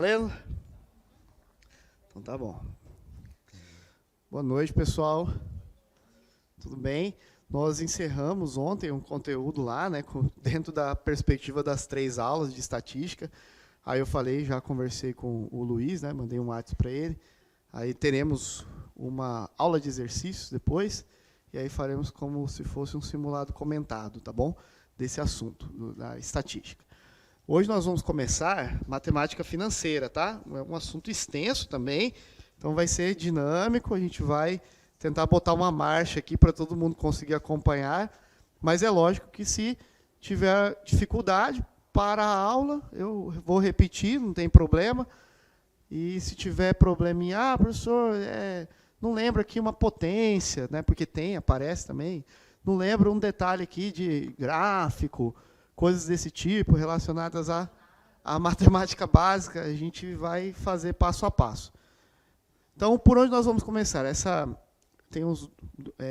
Valendo? Então tá bom. Boa noite, pessoal. Tudo bem? Nós encerramos ontem um conteúdo lá, né, dentro da perspectiva das 3 aulas de estatística. Aí eu falei, já conversei com o Luiz, né, mandei um WhatsApp para ele. Aí teremos uma aula de exercícios depois, e aí faremos como se fosse um simulado comentado, tá bom? Desse assunto, da estatística. Hoje nós vamos começar matemática financeira, tá? É um assunto extenso também, então vai ser dinâmico, a gente vai tentar botar uma marcha aqui para todo mundo conseguir acompanhar, mas é lógico que se tiver dificuldade para a aula, eu vou repetir, não tem problema, e se tiver probleminha, professor, não lembro aqui uma potência, né, porque tem, aparece também, não lembro um detalhe aqui de gráfico, coisas desse tipo relacionadas à matemática básica, a gente vai fazer passo a passo. Então, por onde nós vamos começar? Tem uns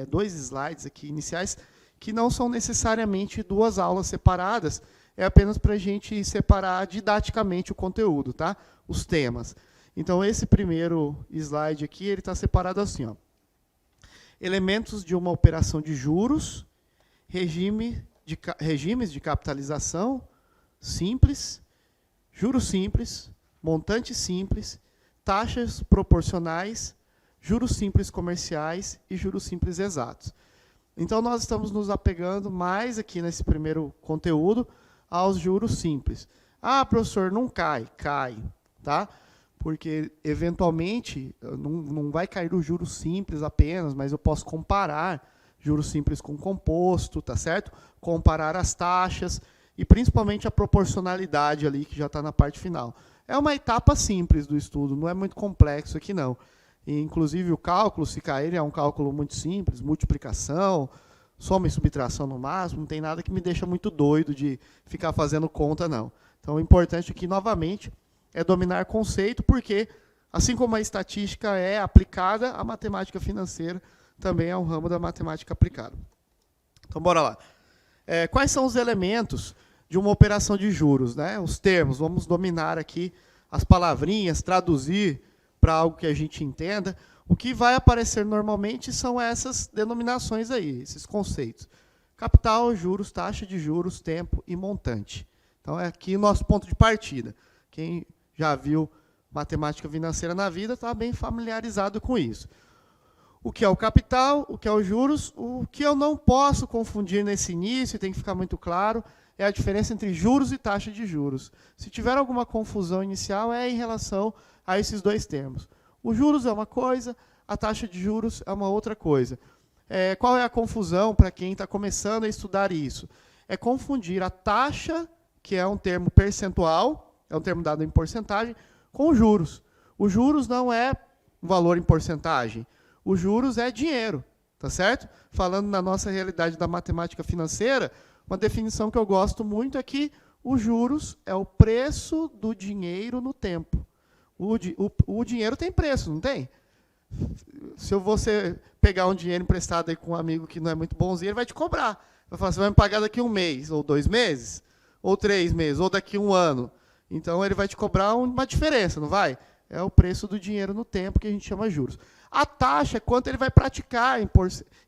2 slides aqui iniciais, que não são necessariamente 2 aulas separadas, é apenas para a gente separar didaticamente o conteúdo, tá? Os temas. Então, esse primeiro slide aqui, ele está separado assim, ó. Elementos de uma operação de juros, regimes de capitalização simples, juros simples, montante simples, taxas proporcionais, juros simples comerciais e juros simples exatos. Então, nós estamos nos apegando mais aqui nesse primeiro conteúdo aos juros simples. Ah, professor, não cai. Cai, tá? Porque, eventualmente, não vai cair o juros simples apenas, mas eu posso comparar juros simples com composto, tá certo? Comparar as taxas e, principalmente, a proporcionalidade ali, que já está na parte final. É uma etapa simples do estudo, não é muito complexo aqui, não. E, inclusive, o cálculo, se cair, é um cálculo muito simples, multiplicação, soma e subtração no máximo, não tem nada que me deixa muito doido de ficar fazendo conta, não. Então, o importante aqui, novamente, é dominar conceito, porque, assim como a estatística é aplicada, a matemática financeira também é um ramo da matemática aplicada. Então, bora lá. Quais são os elementos de uma operação de juros, né? Os termos, vamos dominar aqui as palavrinhas, traduzir para algo que a gente entenda. O que vai aparecer normalmente são essas denominações aí, esses conceitos. Capital, juros, taxa de juros, tempo e montante. Então, é aqui o nosso ponto de partida. Quem já viu matemática financeira na vida está bem familiarizado com isso. O que é o capital, o que é os juros, o que eu não posso confundir nesse início, e tem que ficar muito claro, é a diferença entre juros e taxa de juros. Se tiver alguma confusão inicial, é em relação a esses 2 termos. Os juros é uma coisa, a taxa de juros é uma outra coisa. Qual é a confusão para quem está começando a estudar isso? É confundir a taxa, que é um termo percentual, é um termo dado em porcentagem, com juros. Os juros não é um valor em porcentagem. Os juros é dinheiro, tá certo? Falando na nossa realidade da matemática financeira, uma definição que eu gosto muito é que os juros é o preço do dinheiro no tempo. O dinheiro tem preço, não tem? Se você pegar um dinheiro emprestado aí com um amigo que não é muito bonzinho, ele vai te cobrar. Vai falar, você vai me pagar daqui 1 mês, ou 2 meses, ou 3 meses, ou daqui 1 ano. Então, ele vai te cobrar uma diferença, não vai? É o preço do dinheiro no tempo, que a gente chama juros. A taxa é quanto ele vai praticar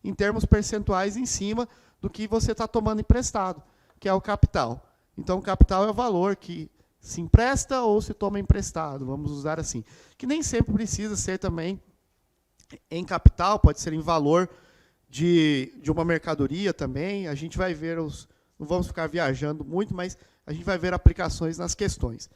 em termos percentuais em cima do que você está tomando emprestado, que é o capital. Então, o capital é o valor que se empresta ou se toma emprestado, vamos usar assim. Que nem sempre precisa ser também em capital, pode ser em valor de uma mercadoria também. A gente vai ver não vamos ficar viajando muito, mas a gente vai ver aplicações nas questões.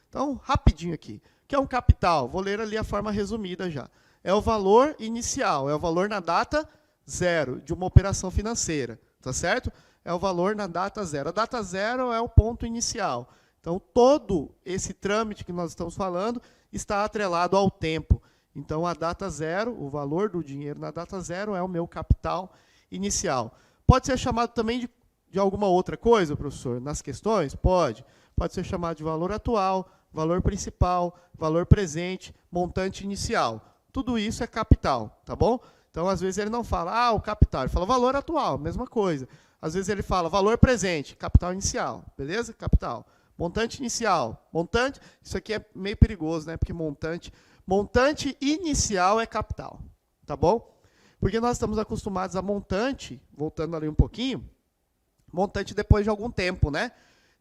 Então, rapidinho aqui. O que é um capital? Vou ler ali a forma resumida já. É o valor inicial, é o valor na data 0 de uma operação financeira, tá certo? É o valor na data 0. A data 0 é o ponto inicial. Então, todo esse trâmite que nós estamos falando está atrelado ao tempo. Então, a data 0, o valor do dinheiro na data 0 é o meu capital inicial. Pode ser chamado também de alguma outra coisa, professor, nas questões? Pode. Pode ser chamado de valor atual, valor principal, valor presente, montante inicial. Tudo isso é capital, tá bom? Então, às vezes, ele não fala, o capital, ele fala valor atual, mesma coisa. Às vezes, ele fala valor presente, capital inicial, beleza? Capital. Montante inicial. Montante, isso aqui é meio perigoso, né? Porque montante inicial é capital. Tá bom? Porque nós estamos acostumados a montante, voltando ali um pouquinho, montante depois de algum tempo, né?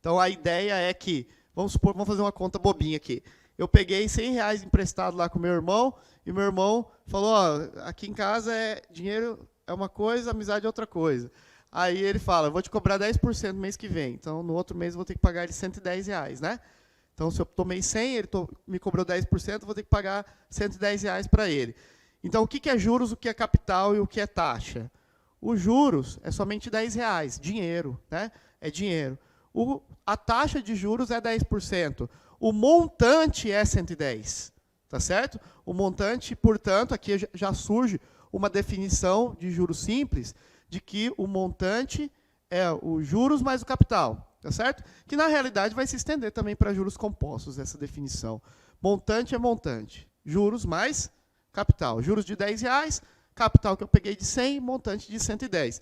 Então, a ideia é que, vamos supor, vamos fazer uma conta bobinha aqui. Eu peguei R$100 emprestado lá com meu irmão, e meu irmão falou, ó, aqui em casa dinheiro é uma coisa, amizade é outra coisa. Aí ele fala, vou te cobrar 10% no mês que vem. Então, no outro mês, eu vou ter que pagar ele R$110, né? Então, se eu tomei 100, ele me cobrou 10%, eu vou ter que pagar R$110 para ele. Então, o que é juros, o que é capital e o que é taxa? Os juros é somente R$10, dinheiro, né? É dinheiro. A taxa de juros é 10%. O montante é 110, tá certo? O montante, portanto, aqui já surge uma definição de juros simples, de que o montante é os juros mais o capital, tá certo? Que, na realidade, vai se estender também para juros compostos, essa definição. Montante é montante. Juros mais capital. Juros de R$10, capital que eu peguei de 100, montante de 110.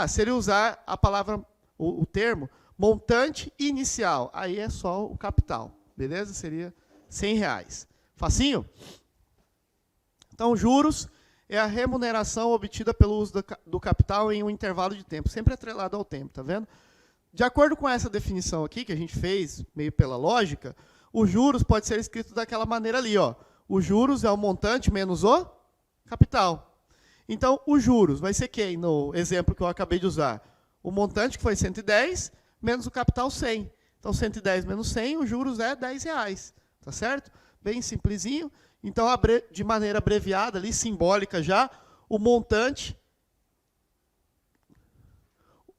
Se ele usar a palavra, o termo, montante inicial, aí é só o capital, beleza? Seria R$100. Facinho? Então, juros é a remuneração obtida pelo uso do capital em um intervalo de tempo, sempre atrelado ao tempo, tá vendo? De acordo com essa definição aqui, que a gente fez, meio pela lógica, os juros pode ser escrito daquela maneira ali, ó. Os juros é o montante menos o capital. Então, os juros vai ser quem, no exemplo que eu acabei de usar? O montante, que foi 110, menos o capital 100. Então, 110 menos 100, os juros é R$10. Tá certo? Bem simplesinho. Então, de maneira abreviada, ali, simbólica já, o montante,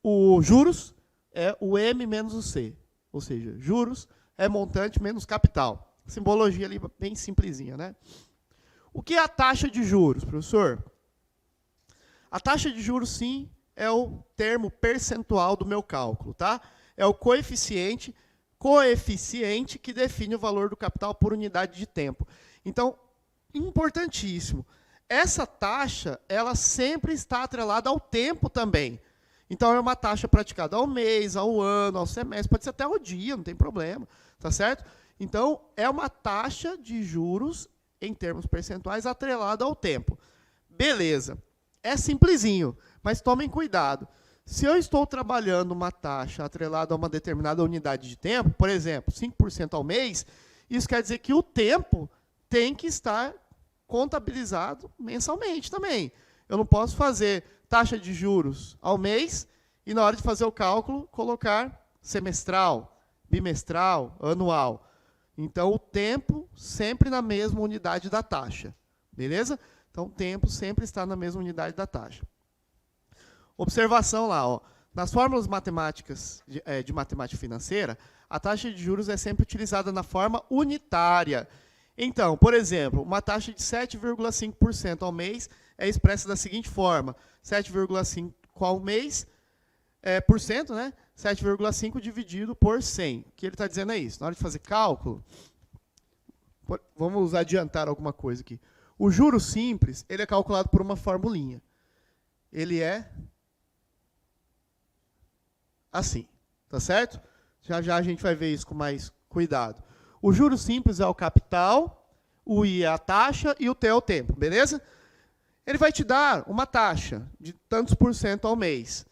o juros é o M menos o C. Ou seja, juros é montante menos capital. Simbologia ali bem simplesinha, né? O que é a taxa de juros, professor? A taxa de juros, sim, é o termo percentual do meu cálculo, tá? É o coeficiente que define o valor do capital por unidade de tempo. Então, importantíssimo, essa taxa, ela sempre está atrelada ao tempo também. Então, é uma taxa praticada ao mês, ao ano, ao semestre, pode ser até ao dia, não tem problema, tá certo? Então, é uma taxa de juros, em termos percentuais, atrelada ao tempo. Beleza. É simplesinho, mas tomem cuidado. Se eu estou trabalhando uma taxa atrelada a uma determinada unidade de tempo, por exemplo, 5% ao mês, isso quer dizer que o tempo tem que estar contabilizado mensalmente também. Eu não posso fazer taxa de juros ao mês e, na hora de fazer o cálculo, colocar semestral, bimestral, anual. Então, o tempo sempre na mesma unidade da taxa. Beleza? Então, o tempo sempre está na mesma unidade da taxa. Observação lá, ó. Nas fórmulas matemáticas de matemática financeira, a taxa de juros é sempre utilizada na forma unitária. Então, por exemplo, uma taxa de 7,5% ao mês é expressa da seguinte forma: 7,5% ao mês, por cento, né? 7,5 dividido por 100. O que ele está dizendo é isso. Na hora de fazer cálculo, vamos adiantar alguma coisa aqui. O juro simples, ele é calculado por uma formulinha. Ele é assim, tá certo? Já já a gente vai ver isso com mais cuidado. O juro simples é o capital, o I é a taxa e o T é o tempo, beleza? Ele vai te dar uma taxa de tantos por cento ao mês.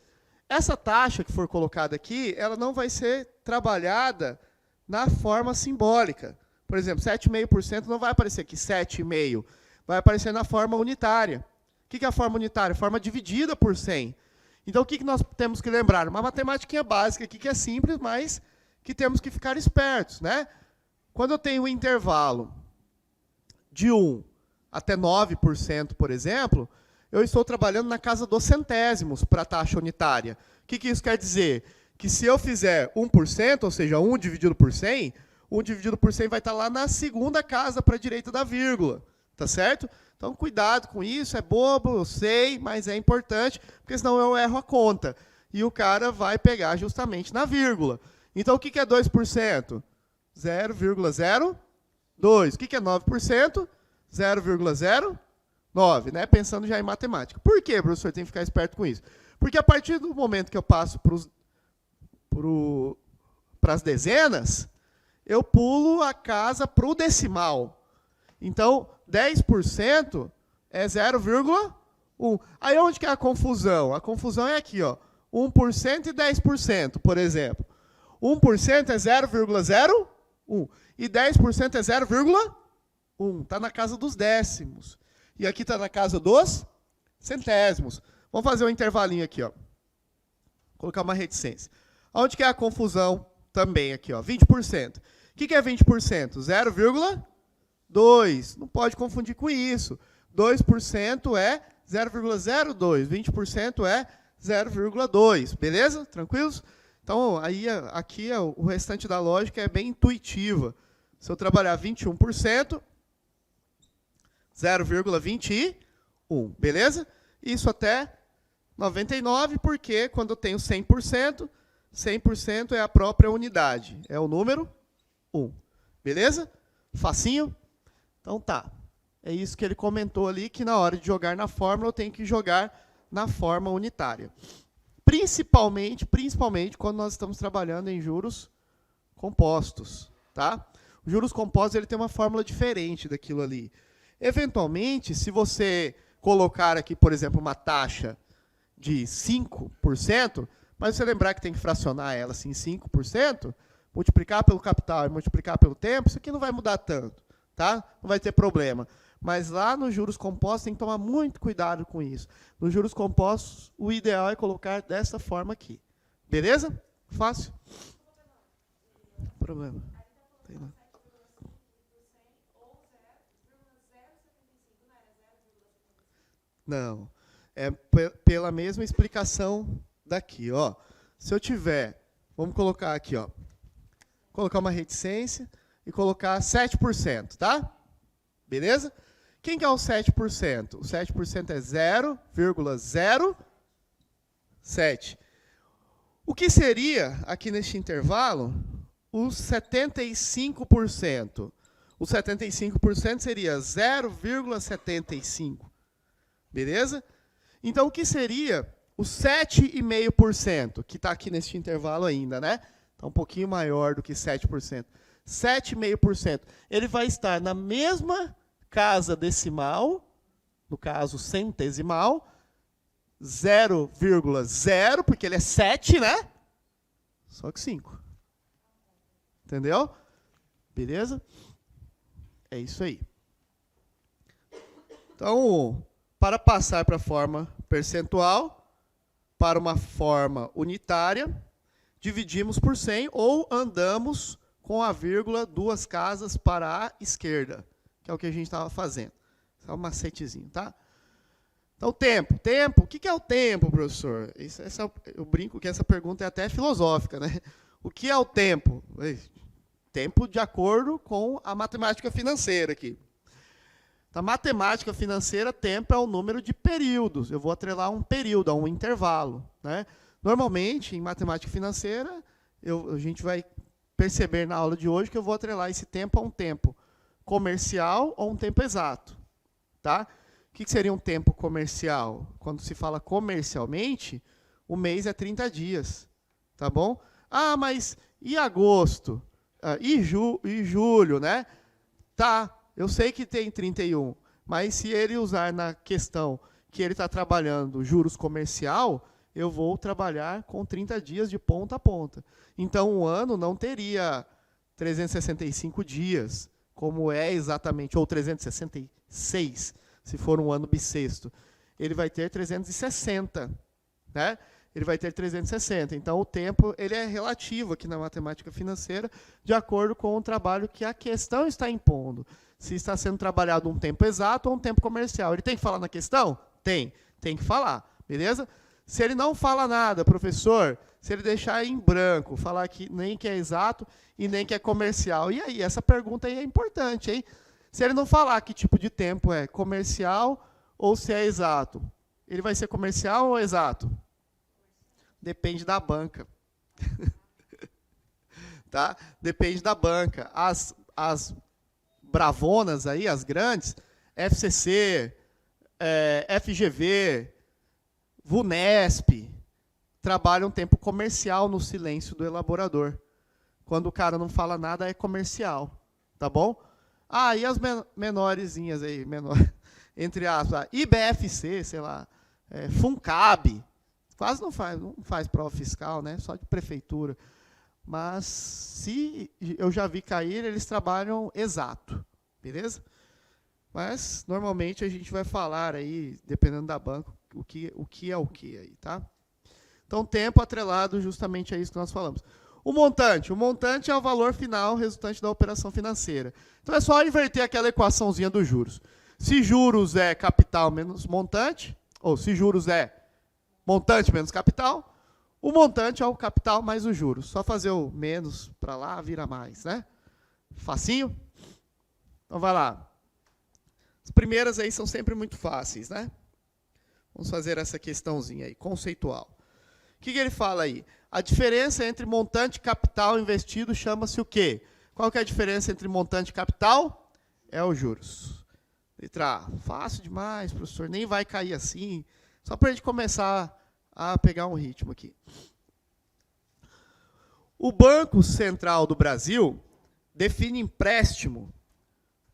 Essa taxa que for colocada aqui, ela não vai ser trabalhada na forma simbólica. Por exemplo, 7,5% não vai aparecer aqui 7,5%. Vai aparecer na forma unitária. O que é a forma unitária? Forma dividida por 100. Então, o que nós temos que lembrar? Uma matemática básica aqui, que é simples, mas que temos que ficar espertos, né? Quando eu tenho um intervalo de 1 até 9%, por exemplo, eu estou trabalhando na casa dos centésimos para a taxa unitária. O que isso quer dizer? Que se eu fizer 1%, ou seja, 1 dividido por 100, 1 dividido por 100 vai estar lá na segunda casa para a direita da vírgula. Tá certo? Então, cuidado com isso. É bobo, eu sei, mas é importante, porque senão eu erro a conta. E o cara vai pegar justamente na vírgula. Então, o que é 2%? 0,02. O que é 9%? 0,09, né? Pensando já em matemática. Por que, professor, tem que ficar esperto com isso? Porque a partir do momento que eu passo para para as dezenas, eu pulo a casa para o decimal. Então, 10% é 0,1. Aí onde que é a confusão? A confusão é aqui, ó, 1% e 10%, por exemplo. 1% é 0,01 e 10% é 0,1. Está na casa dos décimos. E aqui está na casa dos centésimos. Vamos fazer um intervalinho aqui, ó. Colocar uma reticência. Onde que é a confusão? Também aqui, ó, 20%. O que é 20%? 0,2. Não pode confundir com isso. 2% é 0,02. 20% é 0,2. Beleza? Tranquilos? Então, aí, aqui o restante da lógica é bem intuitiva. Se eu trabalhar 21%, 0,21. Beleza? Isso até 99, porque quando eu tenho 100%, 100% é a própria unidade. É o número 1. Beleza? Facinho? Então tá. É isso que ele comentou ali, que na hora de jogar na fórmula, eu tenho que jogar na forma unitária. Principalmente quando nós estamos trabalhando em juros compostos. Tá? O juros compostos ele tem uma fórmula diferente daquilo ali. Eventualmente, se você colocar aqui, por exemplo, uma taxa de 5%, mas você lembrar que tem que fracionar ela assim, 5%, multiplicar pelo capital e multiplicar pelo tempo, isso aqui não vai mudar tanto, tá? Não vai ter problema. Mas lá nos juros compostos tem que tomar muito cuidado com isso. Nos juros compostos, o ideal é colocar dessa forma aqui. Beleza? Fácil? Problema. Tem não. Não. É pela mesma explicação daqui, ó. Se eu tiver, vamos colocar aqui, ó. Colocar uma reticência e colocar 7%, tá? Beleza? Quem que é o 7%? O 7% é 0,07. O que seria, aqui neste intervalo, os 75%? O 75% seria 0,75. Beleza? Então, o que seria os 7,5%, que está aqui neste intervalo ainda, né? Está um pouquinho maior do que 7%. 7,5%. Ele vai estar na mesma casa decimal, no caso centesimal, 0,0, porque ele é 7, né? Só que 5. Entendeu? Beleza? É isso aí. Então, para passar para a forma percentual, para uma forma unitária, dividimos por 100 ou andamos com a vírgula 2 casas para a esquerda, que é o que a gente estava fazendo. Só um macetezinho, tá? Então, tempo. Tempo, o que é o tempo, professor? Eu brinco que essa pergunta é até filosófica, né? O que é o tempo? Tempo de acordo com a matemática financeira aqui. Na matemática financeira, tempo é o número de períodos. Eu vou atrelar um período, a um intervalo, né? Normalmente, em matemática financeira, a gente vai perceber na aula de hoje que eu vou atrelar esse tempo a um tempo comercial ou um tempo exato. Tá? O que seria um tempo comercial? Quando se fala comercialmente, o mês é 30 dias. Tá bom? Ah, mas e agosto? E julho, né? Tá, eu sei que tem 31, mas se ele usar na questão que ele está trabalhando juros comercial, eu vou trabalhar com 30 dias de ponta a ponta. Então, um ano não teria 365 dias, como é exatamente, ou 366, se for um ano bissexto. Ele vai ter 360, né? Ele vai ter 360. Então, o tempo ele é relativo aqui na matemática financeira, de acordo com o trabalho que a questão está impondo. Se está sendo trabalhado um tempo exato ou um tempo comercial. Ele tem que falar na questão? Tem que falar, beleza? Se ele não fala nada, professor, se ele deixar em branco, falar que nem que é exato e nem que é comercial. E aí, essa pergunta aí é importante, hein? Se ele não falar que tipo de tempo é comercial ou se é exato, ele vai ser comercial ou exato? Depende da banca. Tá? Depende da banca. As bravonas aí, as grandes, FCC, FGV, VUNESP, trabalham tempo comercial no silêncio do elaborador. Quando o cara não fala nada, é comercial. Tá bom? Ah, e as menorezinhas aí, entre aspas, IBFC, sei lá, Funcab, quase não faz prova fiscal, né? Só de prefeitura. Mas, se eu já vi cair, eles trabalham exato, beleza? Mas, normalmente, a gente vai falar aí, dependendo da banca, o que é o que aí, tá? Então, tempo atrelado justamente a isso que nós falamos. O montante é o valor final resultante da operação financeira. Então, é só inverter aquela equaçãozinha dos juros. Se juros é capital menos montante, ou se juros é montante menos capital, o montante é o capital mais os juros. Só fazer o menos para lá, vira mais, né? Facinho? Então, vai lá. As primeiras aí são sempre muito fáceis, né? Vamos fazer essa questãozinha aí, conceitual. O que ele fala aí? A diferença entre montante e capital investido chama-se o quê? Qual que é a diferença entre montante e capital? É os juros. Letra A. Fácil demais, professor. Nem vai cair assim. Só para a gente começar a pegar um ritmo aqui. O Banco Central do Brasil define empréstimo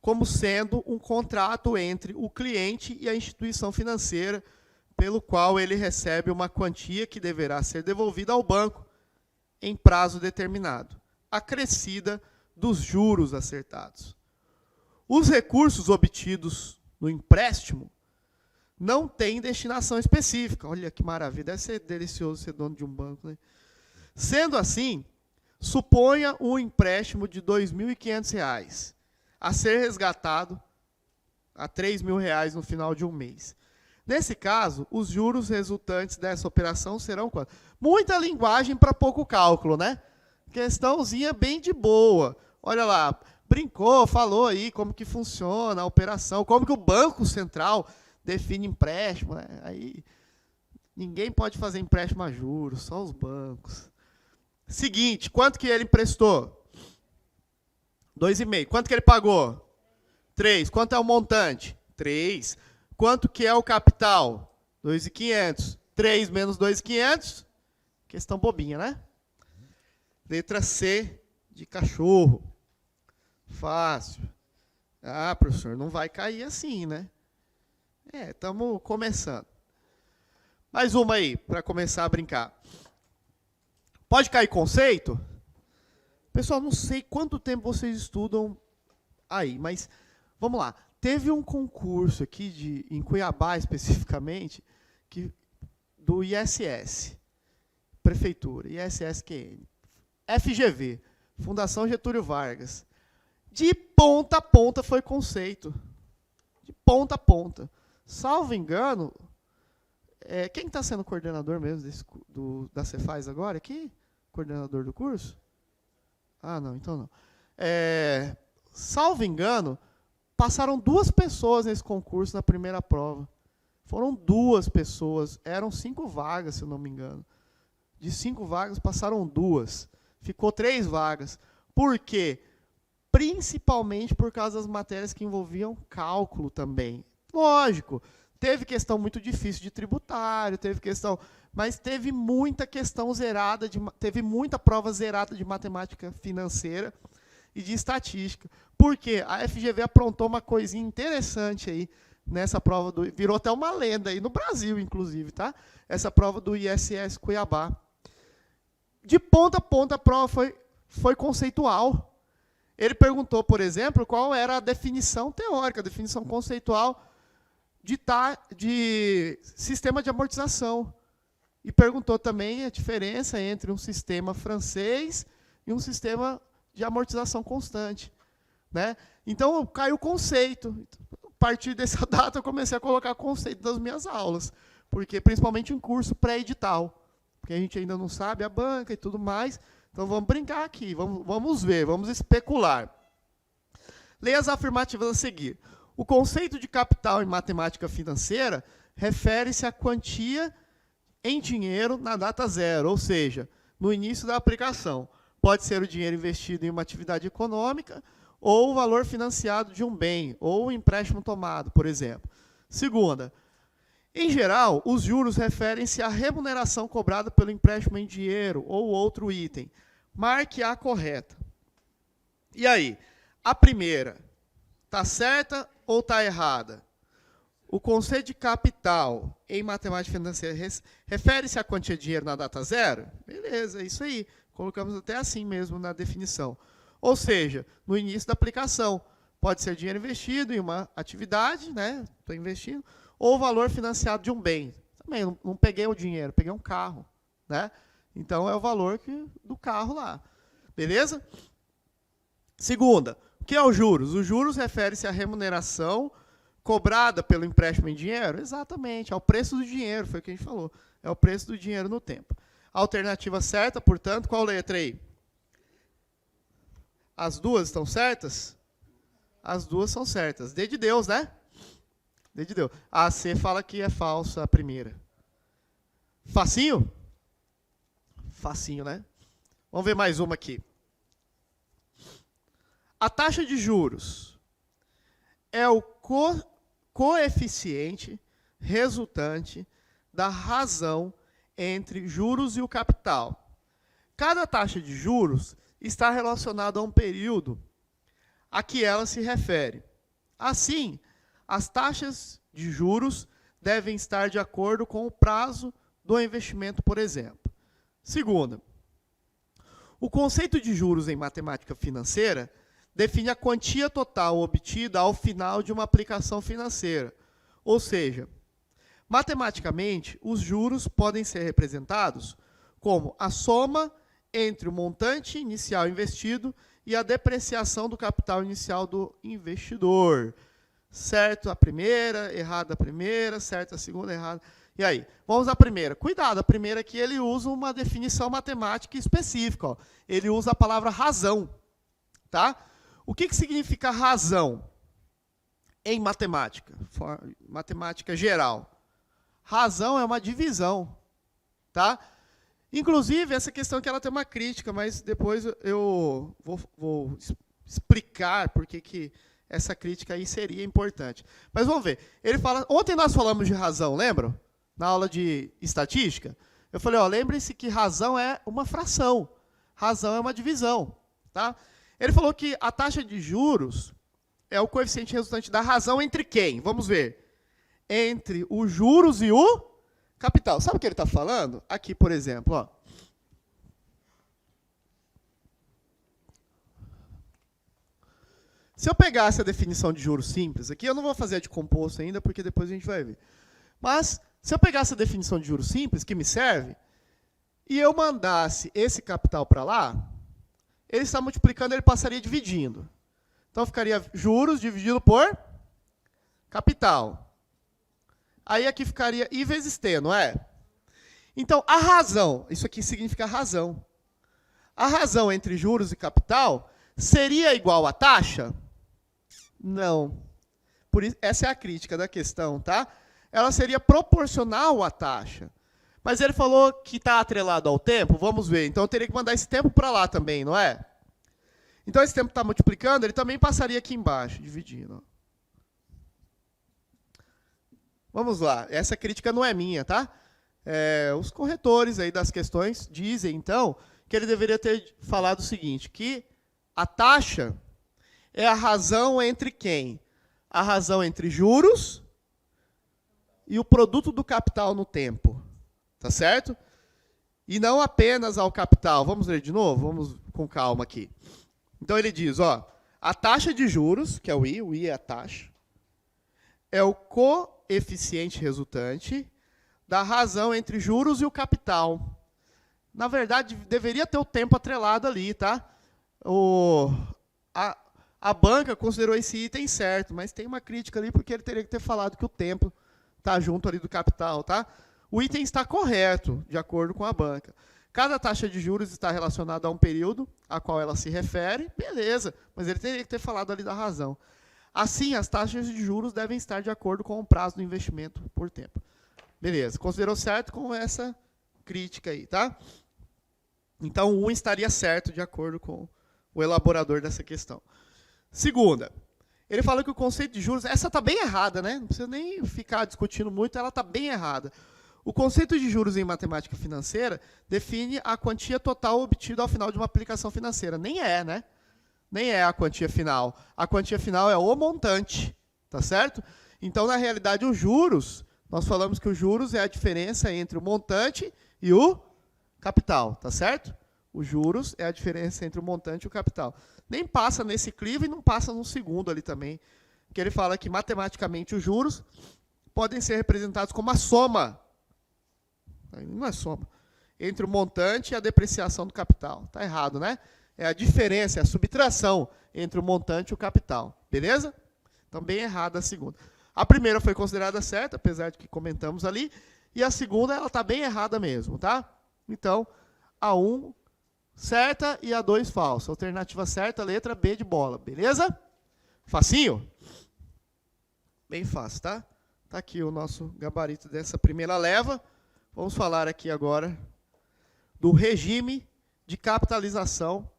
como sendo um contrato entre o cliente e a instituição financeira, pelo qual ele recebe uma quantia que deverá ser devolvida ao banco em prazo determinado, acrescida dos juros acertados. Os recursos obtidos no empréstimo não têm destinação específica. Olha que maravilha, deve ser delicioso ser dono de um banco, né? Sendo assim, suponha um empréstimo de R$ 2.500 a ser resgatado a R$ 3.000 no final de um mês. Nesse caso, os juros resultantes dessa operação serão quanto? Muita linguagem para pouco cálculo, né? Questãozinha bem de boa. Olha lá, brincou, falou aí como que funciona a operação, como que o Banco Central define empréstimo, né? Aí ninguém pode fazer empréstimo a juros, só os bancos. Seguinte, quanto que ele emprestou? 2,5. Quanto que ele pagou? 3. Quanto é o montante? 3. Quanto que é o capital? 2.500. 3 menos 2.500. Questão bobinha, né? Letra C de cachorro. Fácil. Ah, professor, não vai cair assim, né? Estamos começando. Mais uma aí, para começar a brincar. Pode cair conceito? Pessoal, não sei quanto tempo vocês estudam aí, mas vamos lá. Teve um concurso aqui em Cuiabá, especificamente, do ISS, Prefeitura, ISSQN, FGV, Fundação Getúlio Vargas. De ponta a ponta foi conceito. De ponta a ponta. Salvo engano, quem está sendo coordenador mesmo da Cefaz agora aqui? Coordenador do curso? Ah, não, então não. Salvo engano, passaram 2 pessoas nesse concurso na primeira prova. Foram 2 pessoas. Eram 5 vagas, se eu não me engano. De 5 vagas, passaram 2. Ficou 3 vagas. Por quê? Principalmente por causa das matérias que envolviam cálculo também. Lógico, teve questão muito difícil de tributário, mas teve muita questão zerada, teve muita prova zerada de matemática financeira e de estatística. Por quê? A FGV aprontou uma coisinha interessante aí nessa prova, virou até uma lenda aí no Brasil, inclusive, tá? Essa prova do ISS Cuiabá. De ponta a ponta a prova foi conceitual. Ele perguntou, por exemplo, qual era a definição teórica, a definição conceitual de sistema de amortização. E perguntou também a diferença entre um sistema francês e um sistema de amortização constante, né? Então, caiu o conceito. A partir dessa data, eu comecei a colocar conceito nas minhas aulas, porque principalmente em curso pré-edital, porque a gente ainda não sabe a banca e tudo mais. Então, vamos brincar aqui, vamos ver, vamos especular. Leia as afirmativas a seguir. O conceito de capital em matemática financeira refere-se à quantia em dinheiro na data zero, ou seja, no início da aplicação. Pode ser o dinheiro investido em uma atividade econômica ou o valor financiado de um bem, ou o empréstimo tomado, por exemplo. Segunda, em geral, os juros referem-se à remuneração cobrada pelo empréstimo em dinheiro ou outro item, Marque a correta. E aí? A primeira, está certa ou está errada? O conceito de capital em matemática financeira refere-se à quantia de dinheiro na data zero? Beleza, é isso aí. Colocamos até assim mesmo na definição. Ou seja, no início da aplicação, pode ser dinheiro investido em uma atividade, né? Estou investindo, ou valor financiado de um bem. Também não peguei o dinheiro, peguei um carro, né? Então é o valor do carro lá. Beleza? Segunda, o que é os juros? Os juros refere-se à remuneração cobrada pelo empréstimo em dinheiro? Exatamente, ao preço do dinheiro, foi o que a gente falou. É o preço do dinheiro no tempo. A alternativa certa, portanto, qual letra aí? As duas estão certas? As duas são certas. D de Deus, né? D de Deus. A C fala que é falsa a primeira. Facinho? Facinho, né? Vamos ver mais uma aqui. A taxa de juros é o coeficiente resultante da razão entre juros e o capital. Cada taxa de juros está relacionada a um período a que ela se refere. Assim, as taxas de juros devem estar de acordo com o prazo do investimento, por exemplo. Segunda, o conceito de juros em matemática financeira define a quantia total obtida ao final de uma aplicação financeira. Ou seja, matematicamente, os juros podem ser representados como a soma entre o montante inicial investido e a depreciação do capital inicial do investidor. Certo a primeira, errada a primeira, certo a segunda, errada. E aí? Vamos à primeira. Cuidado, a primeira aqui ele usa uma definição matemática específica. Ó. Ele usa a palavra razão. Tá? O que significa razão em matemática? Matemática geral. Razão é uma divisão. Tá? Inclusive, essa questão aqui ela tem uma crítica, mas depois eu vou explicar por que essa crítica aí seria importante. Mas vamos ver. Ele fala, ontem nós falamos de razão, lembram? Na aula de estatística. Eu falei, ó, lembre-se que razão é uma fração. Razão é uma divisão. Tá? Ele falou que a taxa de juros é o coeficiente resultante da razão entre quem? Vamos ver. Entre os juros e o capital. Sabe o que ele está falando? Aqui, por exemplo. Ó. Se eu pegasse a definição de juros simples, aqui eu não vou fazer a de composto ainda, porque depois a gente vai ver. Mas, se eu pegasse a definição de juros simples, que me serve, e eu mandasse esse capital para lá, ele está multiplicando, ele passaria dividindo. Então, ficaria juros dividido por capital. Aí aqui ficaria I vezes T, não é? Então, a razão, isso aqui significa razão. A razão entre juros e capital seria igual à taxa? Não. Por isso, essa é a crítica da questão, tá? Ela seria proporcional à taxa. Mas ele falou que está atrelado ao tempo, vamos ver. Então, eu teria que mandar esse tempo para lá também, não é? Então, esse tempo está multiplicando, ele também passaria aqui embaixo, dividindo. Vamos lá, essa crítica não é minha, tá? Os corretores aí das questões dizem, então, que ele deveria ter falado o seguinte, que a taxa é a razão entre quem? A razão entre juros e o produto do capital no tempo. Tá certo? E não apenas ao capital. Vamos ler de novo? Vamos com calma aqui. Então, ele diz, ó, a taxa de juros, que é o I é a taxa, é o coeficiente resultante da razão entre juros e o capital. Na verdade, deveria ter o tempo atrelado ali, tá? A banca considerou esse item certo, mas tem uma crítica ali porque ele teria que ter falado que o tempo está junto ali do capital, tá? O item está correto, de acordo com a banca. Cada taxa de juros está relacionada a um período a qual ela se refere, beleza, mas ele teria que ter falado ali da razão. Assim, as taxas de juros devem estar de acordo com o prazo do investimento por tempo. Beleza, considerou certo com essa crítica aí, tá? Então, o 1 estaria certo de acordo com o elaborador dessa questão. Segunda, ele fala que o conceito de juros, essa está bem errada, né? Não precisa nem ficar discutindo muito, ela está bem errada. O conceito de juros em matemática financeira define a quantia total obtida ao final de uma aplicação financeira. Nem é, né? Nem é a quantia final. A quantia final é o montante, tá certo? Então, na realidade, os juros, nós falamos que os juros é a diferença entre o montante e o capital, tá certo? Os juros é a diferença entre o montante e o capital. Nem passa nesse clivo e não passa no segundo ali também, que ele fala que, matematicamente, os juros podem ser representados como a soma. Não é soma. Entre o montante e a depreciação do capital. Está errado, né? É a diferença, é a subtração entre o montante e o capital. Beleza? Então, bem errada a segunda. A primeira foi considerada certa, apesar de que comentamos ali. E a segunda, ela está bem errada mesmo, tá? Então, a 1 certa e a 2 falsa. Alternativa certa, letra B de bola. Beleza? Facinho? Bem fácil, tá? Está aqui o nosso gabarito dessa primeira leva. Vamos falar aqui agora do regime de capitalização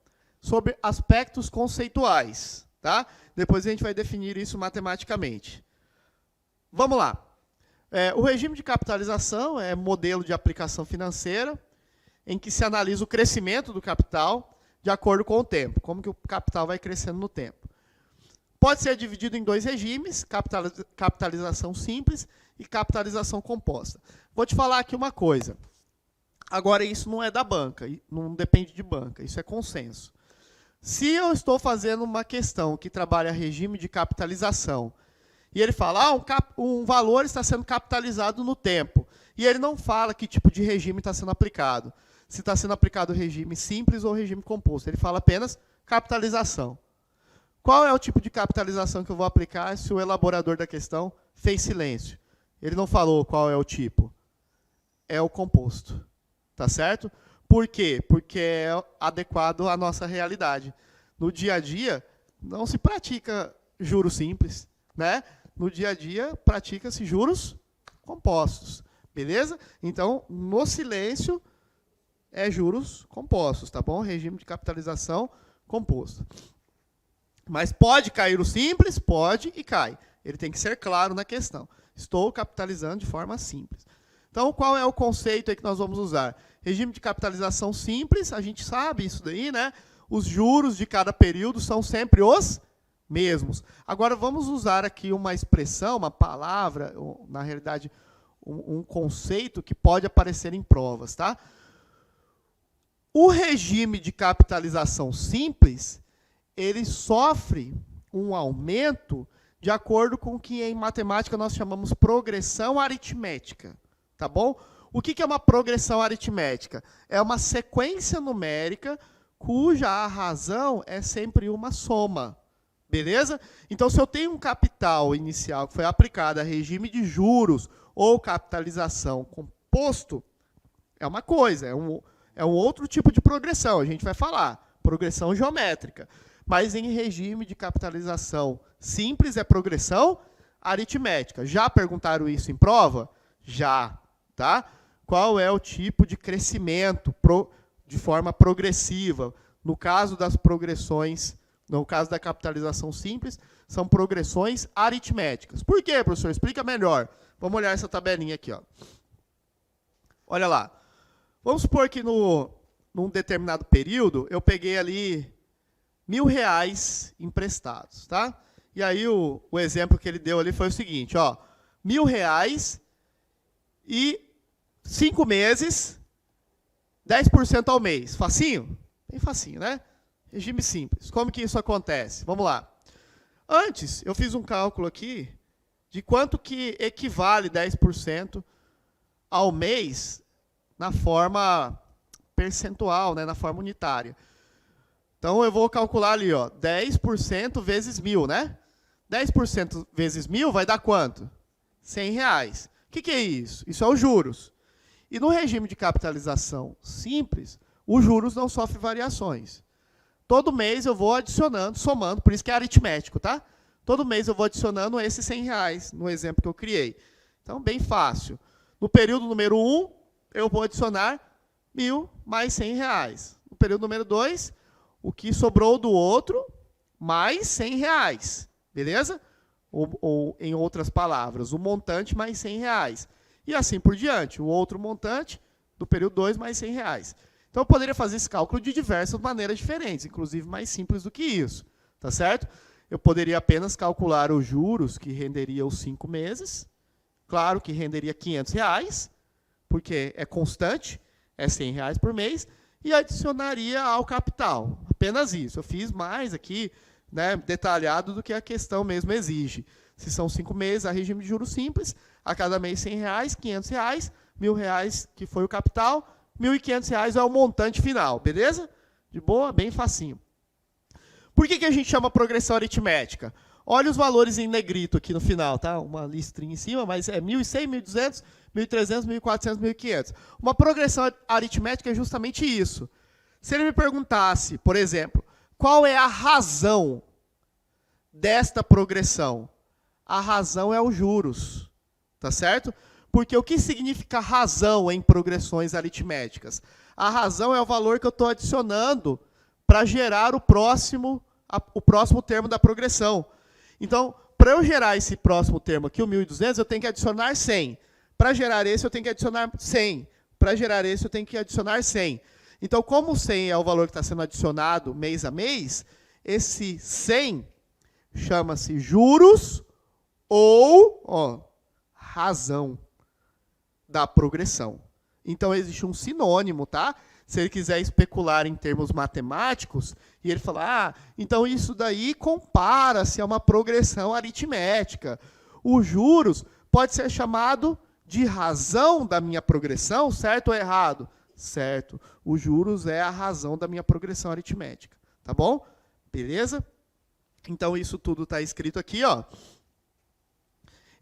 sobre aspectos conceituais, tá? Depois a gente vai definir isso matematicamente. Vamos lá. O regime de capitalização é modelo de aplicação financeira em que se analisa o crescimento do capital de acordo com o tempo, como que o capital vai crescendo no tempo. Pode ser dividido em 2 regimes, capitalização simples e capitalização composta. Vou te falar aqui uma coisa. Agora, isso não é da banca, não depende de banca, isso é consenso. Se eu estou fazendo uma questão que trabalha regime de capitalização, e ele fala, um valor está sendo capitalizado no tempo, e ele não fala que tipo de regime está sendo aplicado, se está sendo aplicado regime simples ou regime composto, ele fala apenas capitalização. Qual é o tipo de capitalização que eu vou aplicar se o elaborador da questão fez silêncio? Ele não falou qual é o tipo. É o composto. Tá certo? Por quê? Porque é adequado à nossa realidade. No dia a dia, não se pratica juros simples, né? No dia a dia, pratica-se juros compostos. Beleza? Então, no silêncio, é juros compostos, tá bom? Regime de capitalização composto. Mas pode cair o simples? Pode e cai. Ele tem que ser claro na questão. Estou capitalizando de forma simples. Então, qual é o conceito aí que nós vamos usar? Regime de capitalização simples, a gente sabe isso daí, né? Os juros de cada período são sempre os mesmos. Agora, vamos usar aqui uma expressão, uma palavra, na realidade, um conceito que pode aparecer em provas, tá? O regime de capitalização simples, ele sofre um aumento de acordo com o que em matemática nós chamamos progressão aritmética. Tá bom? O que é uma progressão aritmética? É uma sequência numérica cuja razão é sempre uma soma. Beleza? Então, se eu tenho um capital inicial que foi aplicado a regime de juros ou capitalização composto, é uma coisa, é um outro tipo de progressão, a gente vai falar, progressão geométrica. Mas em regime de capitalização simples é progressão aritmética. Já perguntaram isso em prova? Já. Tá? Qual é o tipo de crescimento de forma progressiva? No caso das progressões, no caso da capitalização simples, são progressões aritméticas. Por quê, professor? Explica melhor. Vamos olhar essa tabelinha aqui. Ó. Olha lá. Vamos supor que num determinado período, eu peguei ali R$1.000 emprestados. Tá? E aí o exemplo que ele deu ali foi o seguinte, ó, R$1.000 e 5 meses, 10% ao mês. Facinho? Bem facinho, né? Regime simples. Como que isso acontece? Vamos lá. Antes, eu fiz um cálculo aqui de quanto que equivale 10% ao mês na forma percentual, né, na forma unitária. Então, eu vou calcular ali, ó, 10% vezes 1.000, né? 10% vezes 1.000 vai dar quanto? R$100. O que é isso? Isso é os juros. E no regime de capitalização simples, os juros não sofrem variações. Todo mês eu vou adicionando, somando, por isso que é aritmético, tá? Todo mês eu vou adicionando esses R$100, no exemplo que eu criei. Então, bem fácil. No período número 1, eu vou adicionar 1.000 mais R$100. No período número 2, o que sobrou do outro, mais R$100. Beleza? Ou em outras palavras, o montante mais R$100. e assim por diante. O outro montante do período 2 mais R$100. Então, eu poderia fazer esse cálculo de diversas maneiras diferentes, inclusive mais simples do que isso. Tá certo? Eu poderia apenas calcular os juros que renderia os 5 meses. Claro que renderia R$500, porque é constante, é R$100 por mês, e adicionaria ao capital. Apenas isso. Eu fiz mais aqui, né, detalhado do que a questão mesmo exige. Se são 5 meses, a regime de juros simples, a cada mês R$100, R$500, R$1.000 que foi o capital, R$1.500 é o montante final, beleza? De boa, bem facinho. Por que a gente chama progressão aritmética? Olha os valores em negrito aqui no final, tá? Uma listrinha em cima, mas é 1.100, 1.200, 1.300, 1.400, 1.500. Uma progressão aritmética é justamente isso. Se ele me perguntasse, por exemplo, qual é a razão desta progressão? A razão é os juros, tá certo? Porque o que significa razão em progressões aritméticas? A razão é o valor que eu estou adicionando para gerar o próximo termo da progressão. Então, para eu gerar esse próximo termo aqui, o 1.200, eu tenho que adicionar 100. Para gerar esse, eu tenho que adicionar 100. Para gerar esse, eu tenho que adicionar 100. Então, como o 100 é o valor que está sendo adicionado mês a mês, esse 100 chama-se juros ou razão da progressão. Então, existe um sinônimo, tá? Se ele quiser especular em termos matemáticos, e ele falar, então isso daí compara-se a uma progressão aritmética. Os juros pode ser chamado de razão da minha progressão, certo ou errado? Certo. Os juros é a razão da minha progressão aritmética. Tá bom? Beleza? Então, isso tudo está escrito aqui, ó.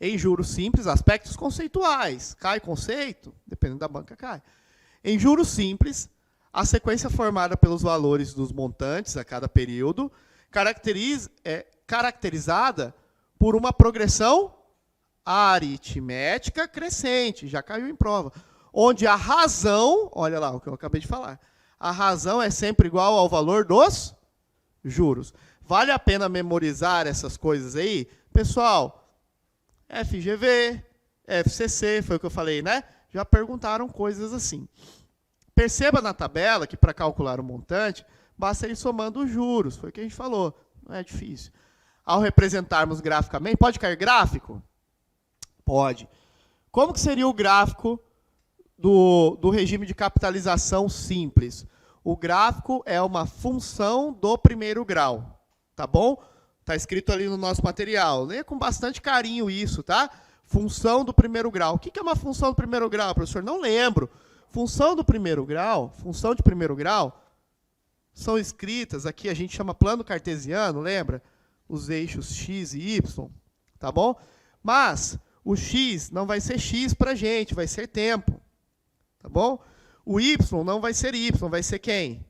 Em juros simples, aspectos conceituais. Cai conceito? Dependendo da banca, cai. Em juros simples, a sequência formada pelos valores dos montantes a cada período é caracterizada por uma progressão aritmética crescente. Já caiu em prova. Onde a razão, olha lá o que eu acabei de falar, a razão é sempre igual ao valor dos juros. Vale a pena memorizar essas coisas aí? Pessoal, FGV, FCC, foi o que eu falei, né? Já perguntaram coisas assim. Perceba na tabela que para calcular o montante, basta ir somando os juros. Foi o que a gente falou. Não é difícil. Ao representarmos graficamente, pode cair gráfico? Pode. Como que seria o gráfico do regime de capitalização simples? O gráfico é uma função do primeiro grau. Tá bom? Está escrito ali no nosso material. Leia com bastante carinho isso, tá? Função do primeiro grau. O que é uma função do primeiro grau, professor? Não lembro. Função do primeiro grau, função de primeiro grau, são escritas, aqui a gente chama plano cartesiano, lembra? Os eixos x e y, tá bom? Mas o x não vai ser x para a gente, vai ser tempo, tá bom? O y não vai ser y, vai ser quem?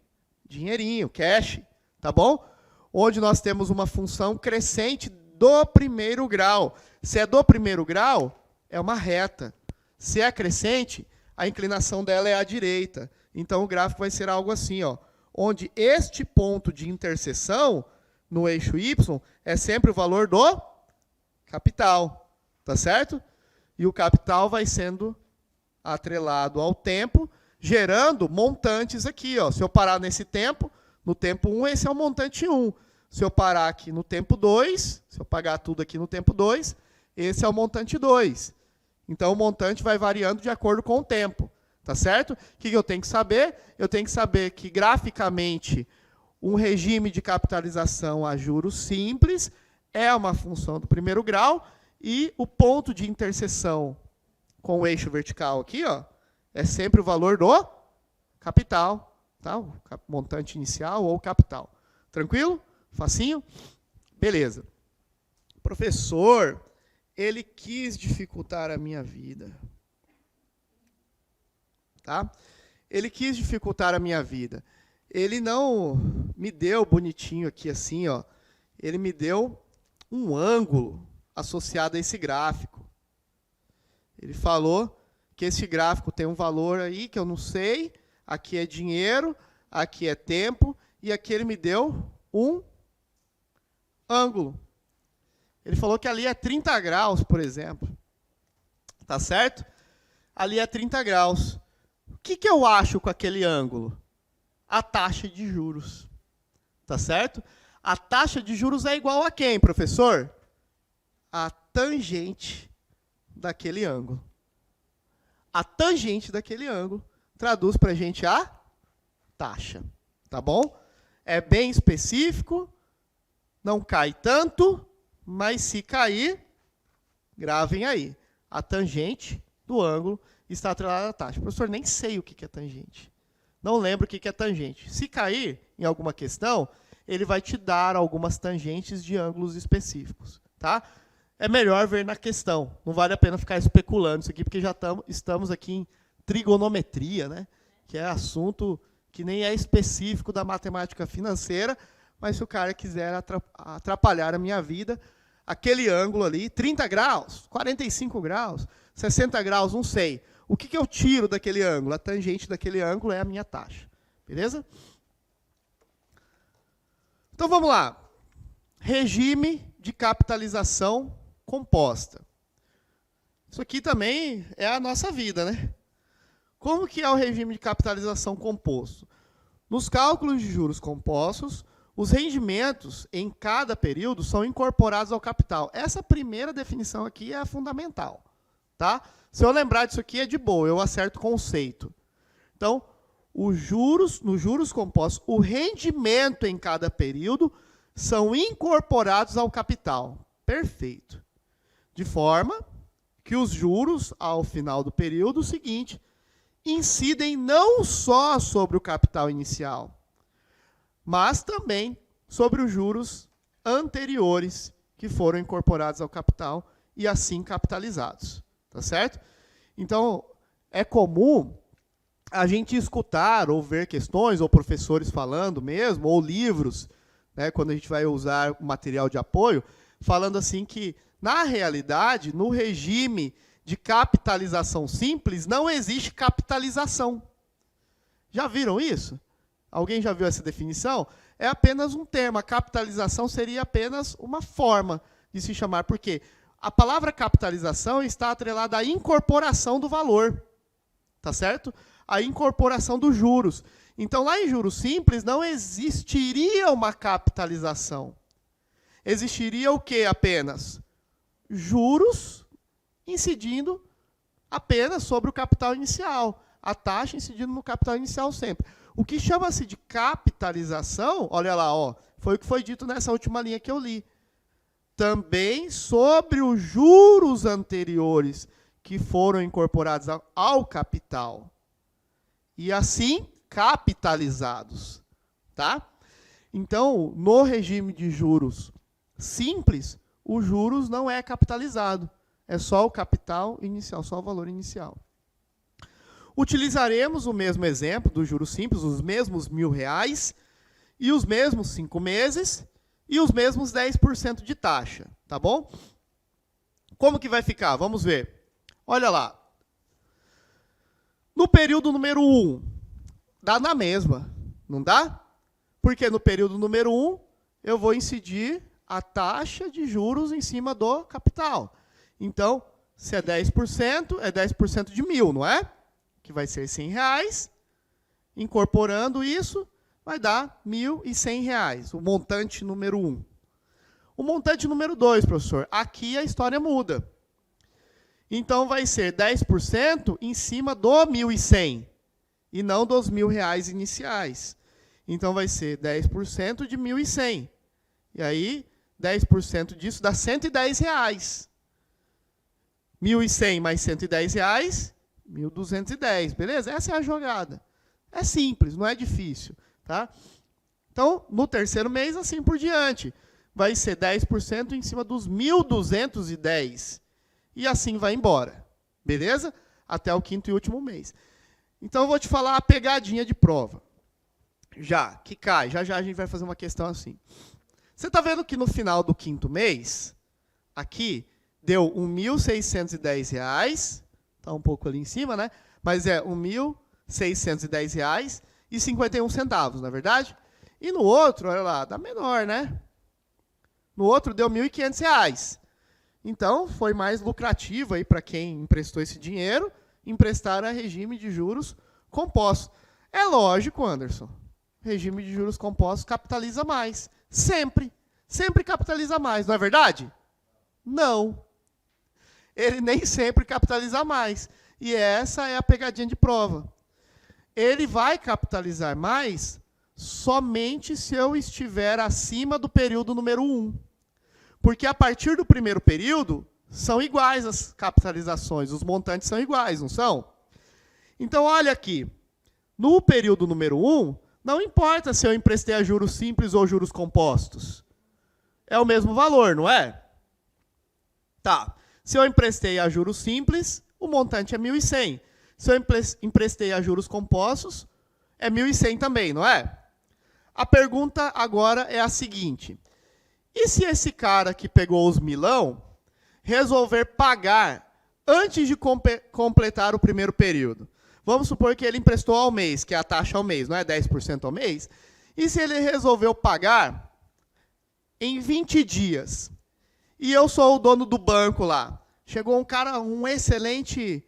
Dinheirinho, cash, tá bom? Onde nós temos uma função crescente do primeiro grau. Se é do primeiro grau, é uma reta. Se é crescente, a inclinação dela é à direita. Então, o gráfico vai ser algo assim, ó, onde este ponto de interseção, no eixo y, é sempre o valor do capital. Tá certo? E o capital vai sendo atrelado ao tempo, gerando montantes aqui. Ó. Se eu parar nesse tempo, no tempo 1, esse é o montante 1. Se eu parar aqui no tempo 2, se eu pagar tudo aqui no tempo 2, esse é o montante 2. Então, o montante vai variando de acordo com o tempo. Tá certo? O que eu tenho que saber? Eu tenho que saber que, graficamente, um regime de capitalização a juros simples é uma função do primeiro grau e o ponto de interseção com o eixo vertical aqui, ó, é sempre o valor do capital. Tá? O montante inicial ou capital. Tranquilo? Facinho? Beleza. Professor, ele quis dificultar a minha vida. Tá? Ele quis dificultar a minha vida. Ele não me deu bonitinho aqui assim, ó. Ele me deu um ângulo associado a esse gráfico. Ele falou que esse gráfico tem um valor aí que eu não sei. Aqui é dinheiro, aqui é tempo, e aqui ele me deu um ângulo. Ele falou que ali é 30 graus, por exemplo. Tá certo? ali é 30 graus. O que eu acho com aquele ângulo? A taxa de juros. Tá certo? A taxa de juros é igual a quem, professor? A tangente daquele ângulo. A tangente daquele ângulo traduz para a gente a taxa. Tá bom? É bem específico, não cai tanto, mas se cair, gravem aí. A tangente do ângulo está atrelada à taxa. Professor, nem sei o que é tangente. Não lembro o que é tangente. Se cair em alguma questão, ele vai te dar algumas tangentes de ângulos específicos. Tá? É melhor ver na questão. Não vale a pena ficar especulando isso aqui, porque já estamos aqui em trigonometria, né? Que é assunto que nem é específico da matemática financeira, mas se o cara quiser atrapalhar a minha vida, aquele ângulo ali, 30 graus, 45 graus, 60 graus, não sei. O que eu tiro daquele ângulo? A tangente daquele ângulo é a minha taxa. Beleza? Então, vamos lá. Regime de capitalização composta. Isso aqui também é a nossa vida, né? Como que é o regime de capitalização composto? Nos cálculos de juros compostos, os rendimentos em cada período são incorporados ao capital. Essa primeira definição aqui é a fundamental. Tá? Se eu lembrar disso aqui, é de boa, eu acerto o conceito. Então, nos juros compostos, o rendimento em cada período são incorporados ao capital. Perfeito. De forma que os juros, ao final do período seguinte, incidem não só sobre o capital inicial, mas também sobre os juros anteriores que foram incorporados ao capital e assim capitalizados. Tá certo? Então, é comum a gente escutar ou ver questões, ou professores falando mesmo, ou livros, né, quando a gente vai usar material de apoio, falando assim que, na realidade, no regime de capitalização simples, não existe capitalização. Já viram isso? Alguém já viu essa definição? É apenas um termo. A capitalização seria apenas uma forma de se chamar. Por quê? A palavra capitalização está atrelada à incorporação do valor. Tá certo? A incorporação dos juros. Então, lá em juros simples, não existiria uma capitalização. Existiria o quê apenas? Juros incidindo apenas sobre o capital inicial. A taxa incidindo no capital inicial sempre. O que chama-se de capitalização, olha lá, ó, foi o que foi dito nessa última linha que eu li. Também sobre os juros anteriores que foram incorporados ao capital. E assim, capitalizados. Tá? Então, no regime de juros simples, os juros não é capitalizado. É só o capital inicial, só o valor inicial. Utilizaremos o mesmo exemplo dos juros simples, os mesmos R$1.000 e os mesmos 5 meses e os mesmos 10% de taxa, tá bom? Como que vai ficar? Vamos ver. Olha lá. No período número 1, dá na mesma, não dá? Porque no período número 1, eu vou incidir a taxa de juros em cima do capital. Então, se é 10%, é 10% de 1.000, não é? Que vai ser R$100. Incorporando isso, vai dar R$1.100, o montante número 1. O montante número 2, professor, aqui a história muda. Então, vai ser 10% em cima do 1.100 e não dos R$1.000 iniciais. Então, vai ser 10% de 1.100. E aí, 10% disso dá R$110. 1.100 mais R$110, 1.210. Beleza? Essa é a jogada. É simples, não é difícil. Tá? Então, no terceiro mês, assim por diante. Vai ser 10% em cima dos 1.210. E assim vai embora. Beleza? Até o quinto e último mês. Então, eu vou te falar a pegadinha de prova. Já, que cai. Já a gente vai fazer uma questão assim. Você está vendo que no final do quinto mês, aqui, deu R$1.610. Está um pouco ali em cima, né? Mas é R$1.610,51, não é verdade? E no outro, olha lá, dá menor, né? No outro deu R$1.500. Então, foi mais lucrativo aí para quem emprestou esse dinheiro emprestar a regime de juros compostos. É lógico, Anderson. Regime de juros compostos capitaliza mais. Sempre. Sempre capitaliza mais, não é verdade? Não. Ele nem sempre capitaliza mais. E essa é a pegadinha de prova. Ele vai capitalizar mais somente se eu estiver acima do período número 1. Porque a partir do primeiro período, são iguais as capitalizações, os montantes são iguais, não são? Então, olha aqui. No período número 1, não importa se eu emprestei a juros simples ou juros compostos. É o mesmo valor, não é? Tá. Se eu emprestei a juros simples, o montante é 1.100. Se eu emprestei a juros compostos, é 1.100 também, não é? A pergunta agora é a seguinte. E se esse cara que pegou os milão resolver pagar antes de completar o primeiro período? Vamos supor que ele emprestou ao mês, que é a taxa ao mês, não é 10% ao mês? E se ele resolveu pagar em 20 dias? E eu sou o dono do banco lá. Chegou um cara, um excelente,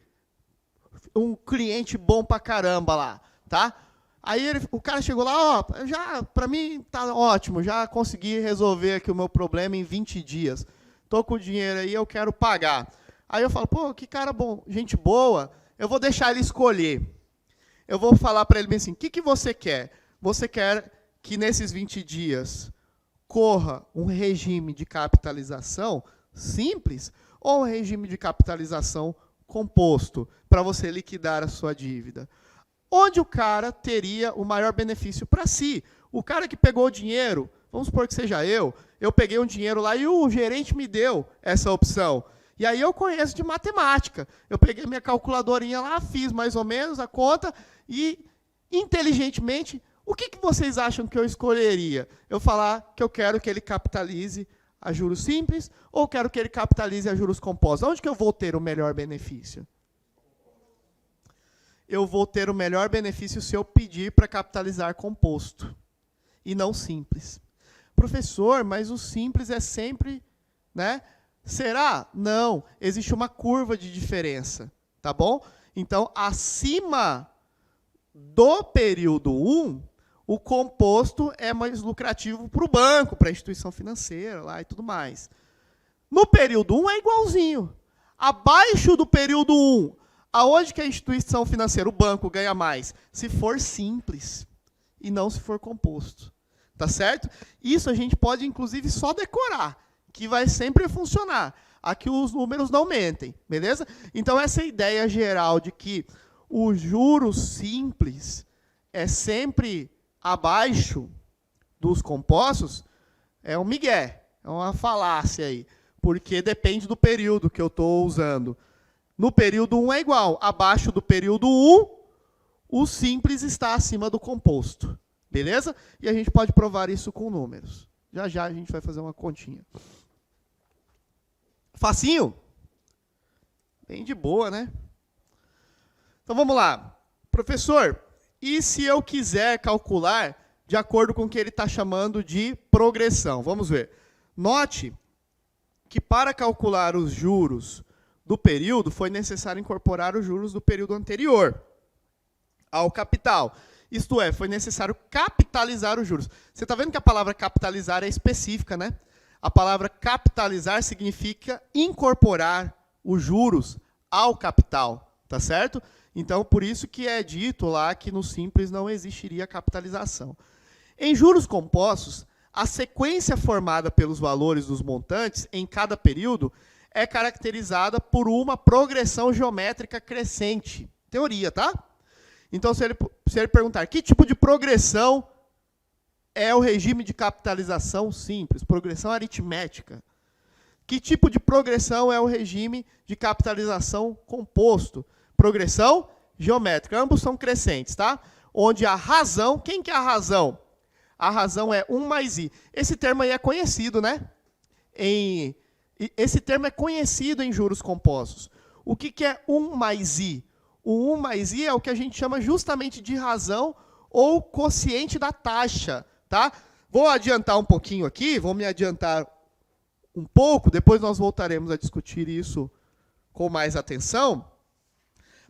um cliente bom pra caramba lá, tá? Aí o cara chegou lá, ó, para mim tá ótimo, já consegui resolver aqui o meu problema em 20 dias. Tô com o dinheiro aí, eu quero pagar. Aí eu falo, pô, que cara bom, gente boa, eu vou deixar ele escolher. Eu vou falar para ele bem assim, o que você quer? Você quer que nesses 20 dias corra um regime de capitalização simples ou um regime de capitalização composto para você liquidar a sua dívida? Onde o cara teria o maior benefício para si? O cara que pegou o dinheiro, vamos supor que seja eu peguei um dinheiro lá e o gerente me deu essa opção. E aí eu conheço de matemática. Eu peguei minha calculadorinha lá, fiz mais ou menos a conta e, inteligentemente, o que vocês acham que eu escolheria? Eu falar que eu quero que ele capitalize a juros simples ou quero que ele capitalize a juros compostos? Onde que eu vou ter o melhor benefício? Eu vou ter o melhor benefício se eu pedir para capitalizar composto e não simples. Professor, mas o simples é sempre, né? Será? Não, existe uma curva de diferença, tá bom? Então, acima do período 1, o composto é mais lucrativo para o banco, para a instituição financeira lá e tudo mais. No período 1 é igualzinho. Abaixo do período 1, aonde que a instituição financeira, o banco, ganha mais? Se for simples e não se for composto. Tá certo? Isso a gente pode, inclusive, só decorar, que vai sempre funcionar. Aqui os números não mentem, beleza? Então, essa ideia geral de que o juros simples é sempre abaixo dos compostos é um migué, é uma falácia aí, porque depende do período que eu estou usando. No período 1 é igual. Abaixo do período 1, o simples está acima do composto. Beleza? E a gente pode provar isso com números. Já já a gente vai fazer uma continha. Facinho? Bem de boa, né? Então vamos lá. Professor, e se eu quiser calcular de acordo com o que ele está chamando de progressão? Vamos ver. Note que para calcular os juros do período, foi necessário incorporar os juros do período anterior ao capital. Isto é, foi necessário capitalizar os juros. Você está vendo que a palavra capitalizar é específica, né? A palavra capitalizar significa incorporar os juros ao capital, tá certo? Então, por isso que é dito lá que no simples não existiria capitalização. Em juros compostos, a sequência formada pelos valores dos montantes em cada período é caracterizada por uma progressão geométrica crescente. Teoria, tá? Então, se ele perguntar que tipo de progressão é o regime de capitalização simples, progressão aritmética. Que tipo de progressão é o regime de capitalização composto? Progressão geométrica. Ambos são crescentes, tá? Onde a razão, quem que é a razão? A razão é 1 mais i. Esse termo aí é conhecido, né? Esse termo é conhecido em juros compostos. O que é 1 mais i? O 1 mais i é o que a gente chama justamente de razão ou quociente da taxa. Tá? Vou adiantar um pouquinho aqui, vou me adiantar um pouco, depois nós voltaremos a discutir isso com mais atenção.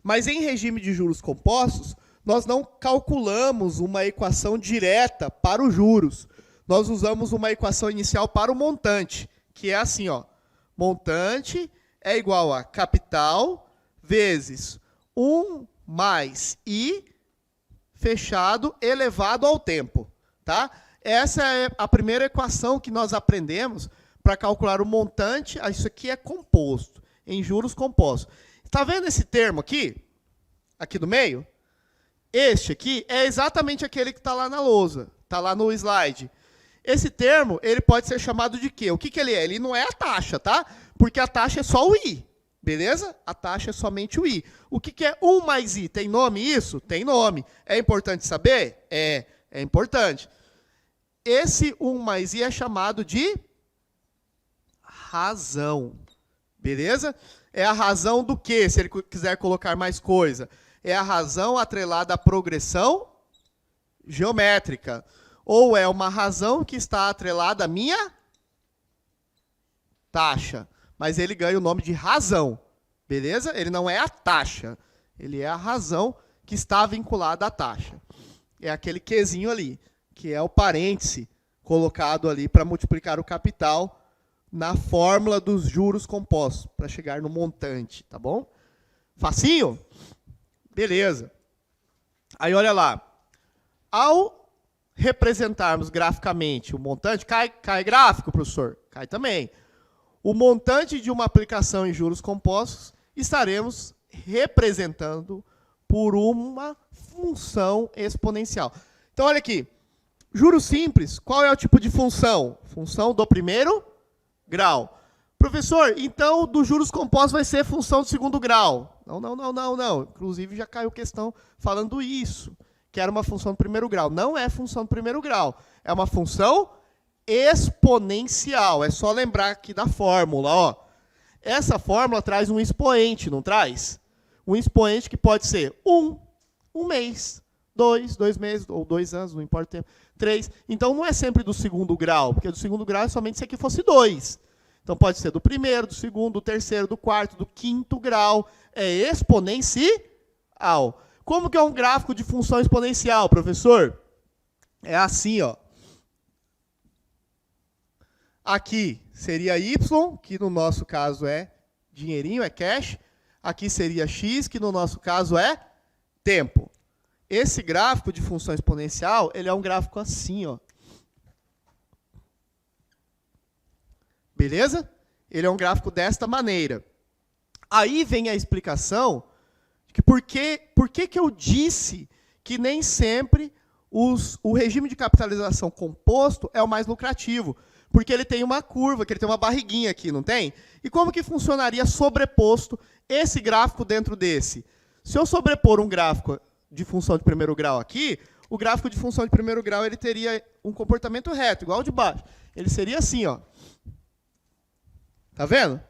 Mas em regime de juros compostos, nós não calculamos uma equação direta para os juros. Nós usamos uma equação inicial para o montante, que é assim, ó. Montante é igual a capital vezes 1 mais I fechado elevado ao tempo. Tá? Essa é a primeira equação que nós aprendemos para calcular o montante. Isso aqui é composto, em juros compostos. Está vendo esse termo aqui? Aqui do meio? Este aqui é exatamente aquele que está lá na lousa, está lá no slide. Esse termo, ele pode ser chamado de quê? O que ele é? Ele não é a taxa, tá? Porque a taxa é só o I, beleza? A taxa é somente o I. O que é 1 mais I? Tem nome isso? Tem nome. É importante saber? É importante. Esse 1 mais I é chamado de razão, beleza? É a razão do quê, se ele quiser colocar mais coisa? É a razão atrelada à progressão geométrica. Ou é uma razão que está atrelada à minha taxa. Mas ele ganha o nome de razão. Beleza? Ele não é a taxa. Ele é a razão que está vinculada à taxa. É aquele quezinho ali, que é o parêntese colocado ali para multiplicar o capital na fórmula dos juros compostos, para chegar no montante, tá bom? Facinho? Beleza. Aí, olha lá. Ao representarmos graficamente o montante, cai gráfico, professor? Cai também. O montante de uma aplicação em juros compostos estaremos representando por uma função exponencial. Então, olha aqui. Juros simples, qual é o tipo de função? Função do primeiro grau. Professor, então, dos juros compostos vai ser função do segundo grau. Não. Inclusive, já caiu questão falando isso, que era uma função do primeiro grau. Não é função do primeiro grau. É uma função exponencial. É só lembrar aqui da fórmula. Ó. Essa fórmula traz um expoente, não traz? Um expoente que pode ser 1 mês, 2 meses, ou 2 anos, não importa o tempo, 3. Então, não é sempre do segundo grau, porque do segundo grau é somente se aqui fosse 2. Então, pode ser do primeiro, do segundo, do terceiro, do quarto, do quinto grau. É exponencial. Como que é um gráfico de função exponencial, professor? É assim, ó. Aqui seria Y, que no nosso caso é dinheirinho, é cash. Aqui seria X, que no nosso caso é tempo. Esse gráfico de função exponencial, ele é um gráfico assim, ó. Beleza? Ele é um gráfico desta maneira. Aí vem a explicação de que por que eu disse que nem sempre o regime de capitalização composto é o mais lucrativo. Porque ele tem uma curva, que ele tem uma barriguinha aqui, não tem? E como que funcionaria sobreposto esse gráfico dentro desse? Se eu sobrepor um gráfico de função de primeiro grau aqui, o gráfico de função de primeiro grau ele teria um comportamento reto, igual ao de baixo. Ele seria assim, ó. Tá vendo?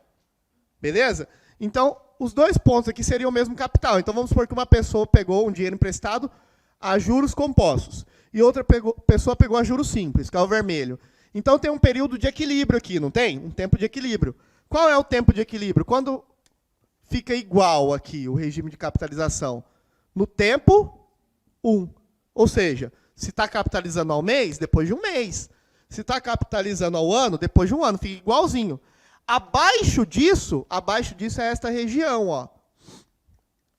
Beleza? Então, os dois pontos aqui seriam o mesmo capital. Então, vamos supor que uma pessoa pegou um dinheiro emprestado a juros compostos e outra pessoa pegou a juros simples, que é o vermelho. Então, tem um período de equilíbrio aqui, não tem? Um tempo de equilíbrio. Qual é o tempo de equilíbrio? Quando fica igual aqui o regime de capitalização? No tempo 1. Ou seja, se está capitalizando ao mês, depois de um mês. Se está capitalizando ao ano, depois de um ano. Fica igualzinho. Abaixo disso é esta região. Ó.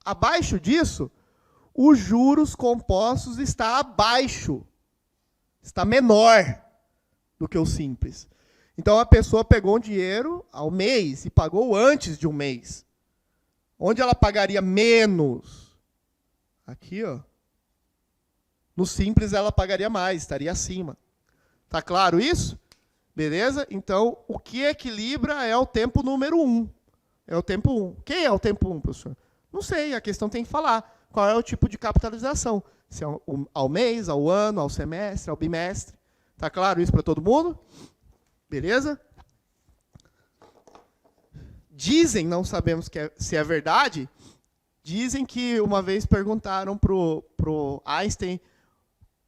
Abaixo disso, os juros compostos está abaixo. Está menor do que o simples. Então, a pessoa pegou um dinheiro ao mês e pagou antes de um mês. Onde ela pagaria menos? Aqui, ó. No simples, ela pagaria mais, estaria acima. Tá claro isso? Beleza? Então, o que equilibra é o tempo número 1. É o tempo 1. Quem é o tempo 1, professor? Não sei, a questão tem que falar. Qual é o tipo de capitalização? Se é ao mês, ao ano, ao semestre, ao bimestre. Tá claro isso para todo mundo? Beleza? Dizem, não sabemos se é verdade, dizem que uma vez perguntaram pro Einstein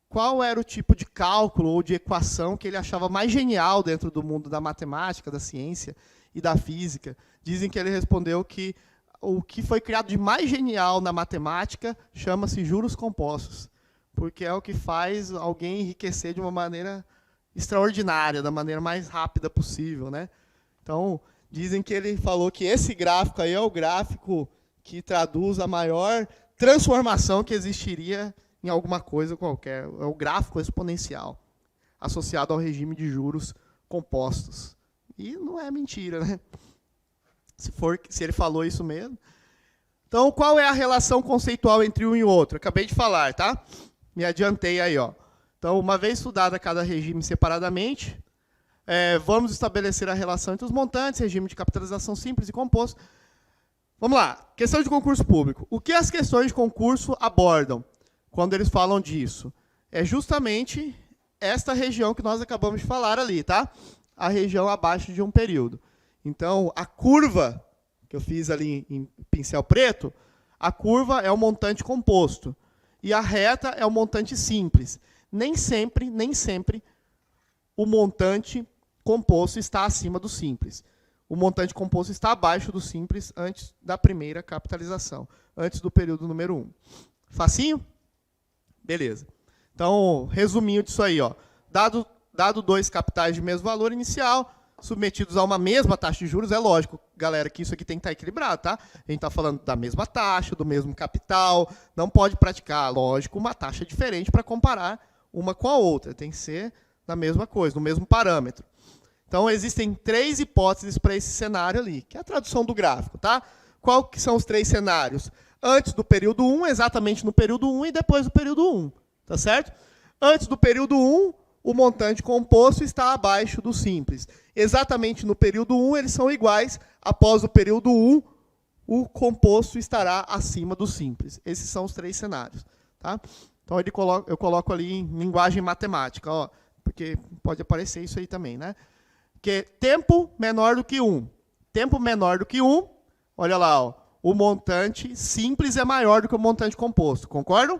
qual era o tipo de cálculo ou de equação que ele achava mais genial dentro do mundo da matemática, da ciência e da física. Dizem que ele respondeu que o que foi criado de mais genial na matemática chama-se juros compostos, porque é o que faz alguém enriquecer de uma maneira extraordinária, da maneira mais rápida possível, né? Então, dizem que ele falou que esse gráfico aí é o gráfico que traduz a maior transformação que existiria em alguma coisa qualquer. É o gráfico exponencial, associado ao regime de juros compostos. E não é mentira, né? Se ele falou isso mesmo. Então, qual é a relação conceitual entre um e outro? Acabei de falar, tá? Me adiantei aí, ó. Então, uma vez estudada cada regime separadamente, vamos estabelecer a relação entre os montantes, regime de capitalização simples e composto. Vamos lá. Questão de concurso público. O que as questões de concurso abordam quando eles falam disso? É justamente esta região que nós acabamos de falar ali, tá? A região abaixo de um período. Então, a curva que eu fiz ali em pincel preto, a curva é o montante composto. E a reta é o montante simples. Nem sempre o montante composto está acima do simples. O montante composto está abaixo do simples antes da primeira capitalização, antes do período número 1. Facinho? Beleza. Então, resuminho disso aí, ó. Dado dois capitais de mesmo valor inicial, submetidos a uma mesma taxa de juros, é lógico, galera, que isso aqui tem que estar equilibrado, tá? A gente está falando da mesma taxa, do mesmo capital, não pode praticar, lógico, uma taxa diferente para comparar uma com a outra, tem que ser da mesma coisa, no mesmo parâmetro. Então, existem 3 hipóteses para esse cenário ali, que é a tradução do gráfico, tá? Qual que são os 3 cenários? Antes do período 1, exatamente no período 1, e depois do período 1, tá certo? Antes do período 1, o montante composto está abaixo do simples. Exatamente no período 1, eles são iguais. Após o período 1, o composto estará acima do simples. Esses são os 3 cenários. Tá? Então, eu coloco ali em linguagem matemática, ó, porque pode aparecer isso aí também. Né? Que tempo menor do que 1. Tempo menor do que 1, olha lá, ó, o montante simples é maior do que o montante composto. Concordam?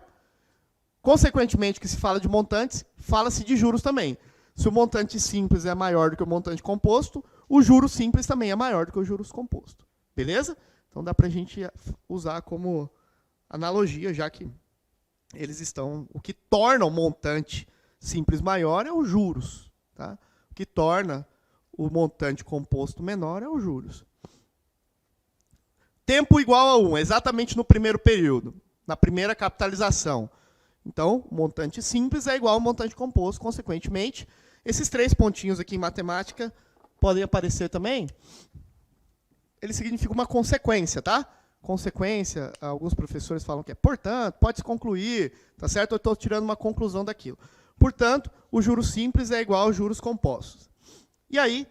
Consequentemente, que se fala de montantes, fala-se de juros também. Se o montante simples é maior do que o montante composto, o juro simples também é maior do que o juros composto. Beleza? Então dá para a gente usar como analogia, já que eles estão... O que torna o montante simples maior é os juros. Tá? O que torna o montante composto menor é os juros. Tempo igual a 1, exatamente no primeiro período, na primeira capitalização. Então, o montante simples é igual ao montante composto, consequentemente. Esses 3 pontinhos aqui em matemática podem aparecer também. Eles significam uma consequência, tá? Consequência, alguns professores falam que é portanto, pode-se concluir, tá certo? Eu estou tirando uma conclusão daquilo. Portanto, o juro simples é igual aos juros compostos. E aí,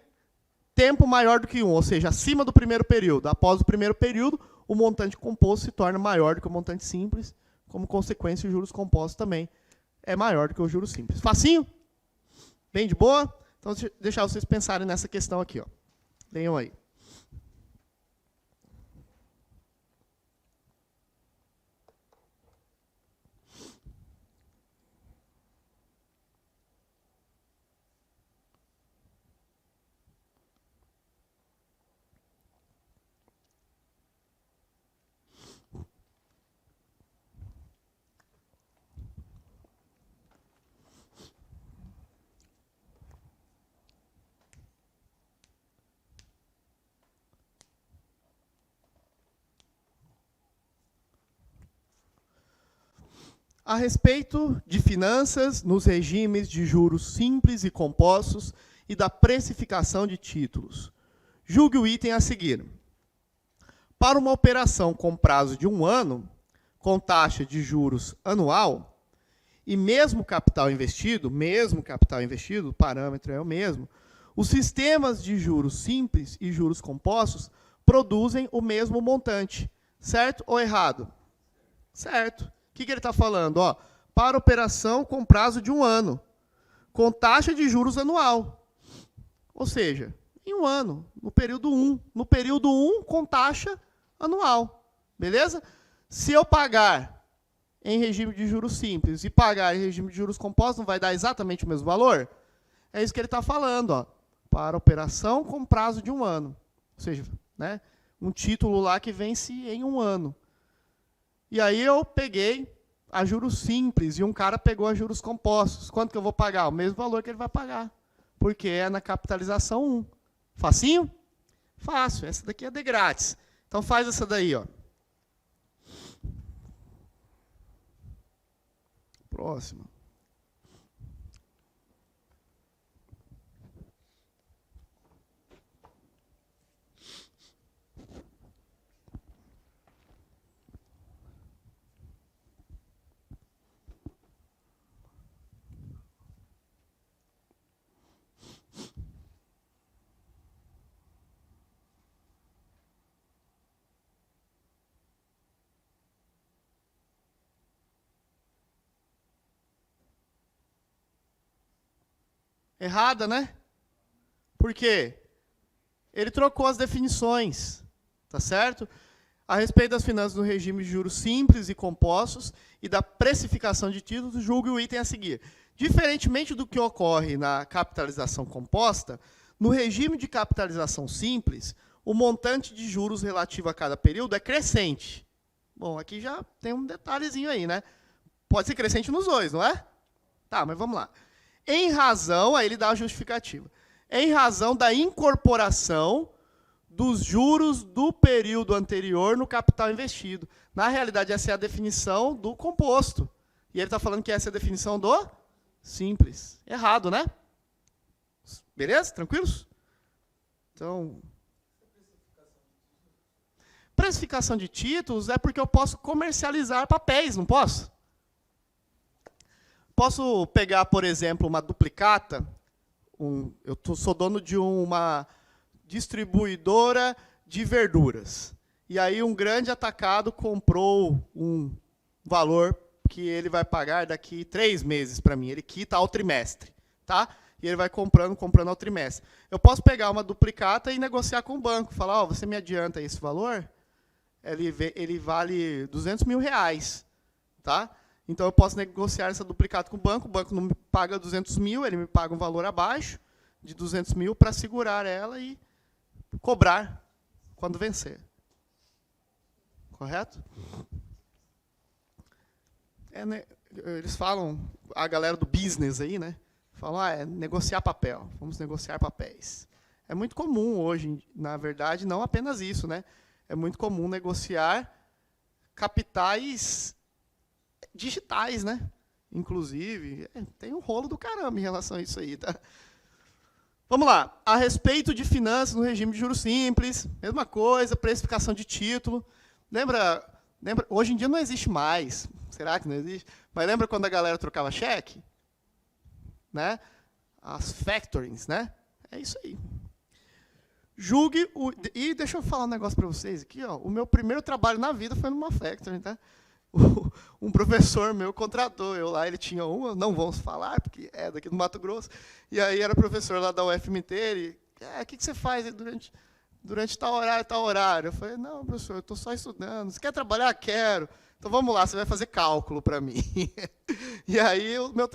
tempo maior do que 1, ou seja, acima do primeiro período. Após o primeiro período, o montante composto se torna maior do que o montante simples. Como consequência, os juros compostos também é maior do que o juros simples. Facinho? Bem de boa? Então, deixa eu deixar vocês pensarem nessa questão aqui. Ó. Leiam aí. A respeito de finanças nos regimes de juros simples e compostos e da precificação de títulos. Julgue o item a seguir. Para uma operação com prazo de 1 ano, com taxa de juros anual, e mesmo capital investido, o parâmetro é o mesmo, os sistemas de juros simples e juros compostos produzem o mesmo montante. Certo ou errado? Certo. O que ele está falando? Ó, para operação com prazo de 1 ano, com taxa de juros anual. Ou seja, em 1 ano, no período 1. No período 1, com taxa anual. Beleza? Se eu pagar em regime de juros simples e pagar em regime de juros compostos, não vai dar exatamente o mesmo valor? É isso que ele está falando. Ó, para operação com prazo de 1 ano. Ou seja, né, um título lá que vence em 1 ano. E aí eu peguei a juros simples e um cara pegou a juros compostos. Quanto que eu vou pagar? O mesmo valor que ele vai pagar, porque é na capitalização 1. Facinho? Fácil. Essa daqui é de grátis. Então faz essa daí, ó. Próxima. Errada, né? Por quê? Ele trocou as definições, tá certo? A respeito das finanças no regime de juros simples e compostos e da precificação de títulos, julgue o item a seguir. Diferentemente do que ocorre na capitalização composta, no regime de capitalização simples, o montante de juros relativo a cada período é crescente. Bom, aqui já tem um detalhezinho aí, né? Pode ser crescente nos dois, não é? Tá, mas vamos lá. Em razão, aí ele dá a justificativa, em razão da incorporação dos juros do período anterior no capital investido. Na realidade, essa é a definição do composto. E ele está falando que essa é a definição do simples. Errado, né? Beleza? Tranquilos? Então, precificação de títulos é porque eu posso comercializar papéis, não posso? Posso pegar, por exemplo, uma duplicata. Eu sou dono de uma distribuidora de verduras. E aí um grande atacado comprou um valor que ele vai pagar daqui 3 meses para mim. Ele quita ao trimestre. Tá? E ele vai comprando ao trimestre. Eu posso pegar uma duplicata e negociar com o banco. Falar, você me adianta esse valor? Ele vale R$200 mil. Tá? Então, eu posso negociar essa duplicata com o banco não me paga 200 mil, ele me paga um valor abaixo de 200 mil para segurar ela e cobrar quando vencer. Correto? Eles falam, a galera do business aí, né? Falam, é negociar papel, vamos negociar papéis. É muito comum hoje, na verdade, não apenas isso, né? É muito comum negociar capitais digitais, né? Inclusive, tem um rolo do caramba em relação a isso aí, tá? Vamos lá. A respeito de finanças no regime de juros simples, mesma coisa, precificação de título. Lembra, hoje em dia não existe mais. Será que não existe? Mas lembra quando a galera trocava cheque? Né? As factorings, né? É isso aí. Julgue e deixa eu falar um negócio para vocês aqui, ó. O meu primeiro trabalho na vida foi numa factoring, tá? Um professor meu contratou eu lá, ele tinha uma, não vamos falar, porque é daqui do Mato Grosso, e aí era professor lá da UFMT, ele, o que você faz durante tal horário? Eu falei, não, professor, eu estou só estudando, você quer trabalhar? Quero. Então vamos lá, você vai fazer cálculo para mim. E aí o meu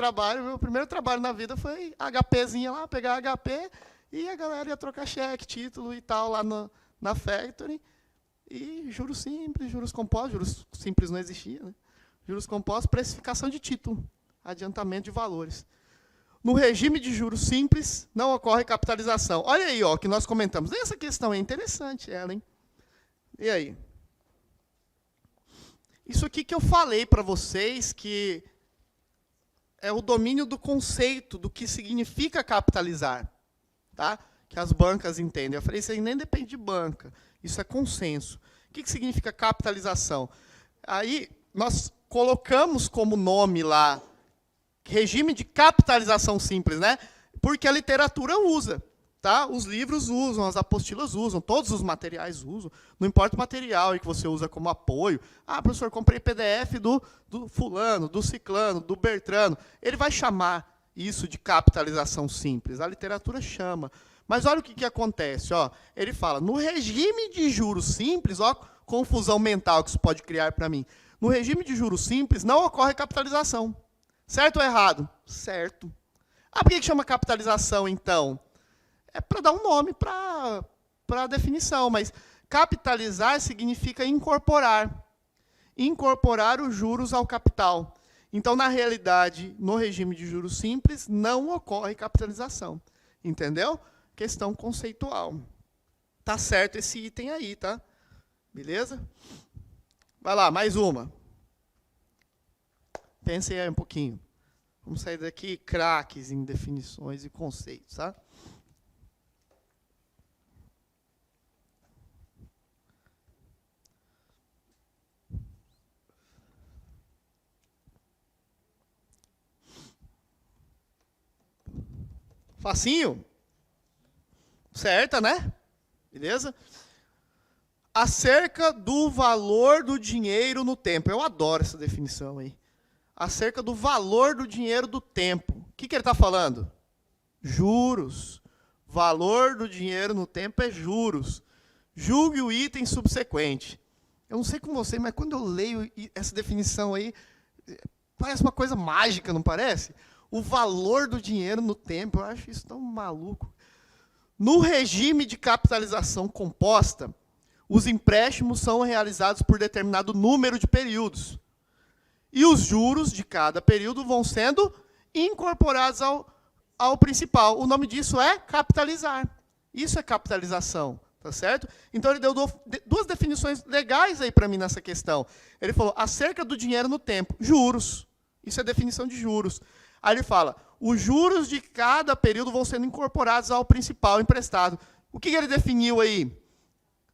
primeiro trabalho na vida foi HPzinha lá, pegar HP, e a galera ia trocar cheque, título e tal, lá na factory. E juros simples, juros compostos, juros simples não existia, né? Juros compostos, precificação de título, adiantamento de valores. No regime de juros simples, não ocorre capitalização. Olha aí, ó, que nós comentamos. Essa questão é interessante, ela, hein? E aí? Isso aqui que eu falei para vocês, que é o domínio do conceito, do que significa capitalizar. Tá? Que as bancas entendem. Eu falei, isso aí nem depende de banca. Isso é consenso. O que significa capitalização? Aí, nós colocamos como nome lá, regime de capitalização simples, né? Porque a literatura usa. Tá? Os livros usam, as apostilas usam, todos os materiais usam. Não importa o material que você usa como apoio. Ah, professor, comprei PDF do fulano, do ciclano, do Bertrano. Ele vai chamar isso de capitalização simples. A literatura chama. Mas olha o que acontece. Ó. Ele fala, no regime de juros simples, ó, confusão mental que isso pode criar para mim. No regime de juros simples, não ocorre capitalização. Certo ou errado? Certo. Ah, por que chama capitalização, então? É para dar um nome para a definição, mas Capitalizar significa incorporar. Incorporar os juros ao capital. Então, na realidade, no regime de juros simples, não ocorre capitalização. Entendeu? Questão conceitual. Tá certo esse item aí, tá? Beleza? Vai lá, mais uma. Pensem aí um pouquinho. Vamos sair daqui craques em definições e conceitos, tá? Facinho? Certa, né? Beleza? Acerca do valor do dinheiro no tempo. Eu adoro essa definição aí. Acerca do valor do dinheiro do tempo. O que ele está falando? Juros. Valor do dinheiro no tempo é juros. Julgue o item subsequente. Eu não sei com você, mas quando eu leio essa definição aí, parece uma coisa mágica, não parece? O valor do dinheiro no tempo, eu acho isso tão maluco. No regime de capitalização composta, os empréstimos são realizados por determinado número de períodos. E os juros de cada período vão sendo incorporados ao principal. O nome disso é capitalizar. Isso é capitalização, tá certo? Então, ele deu duas definições legais aí para mim nessa questão. Ele falou, acerca do dinheiro no tempo, juros. Isso é definição de juros. Aí ele fala, os juros de cada período vão sendo incorporados ao principal emprestado. O que ele definiu aí?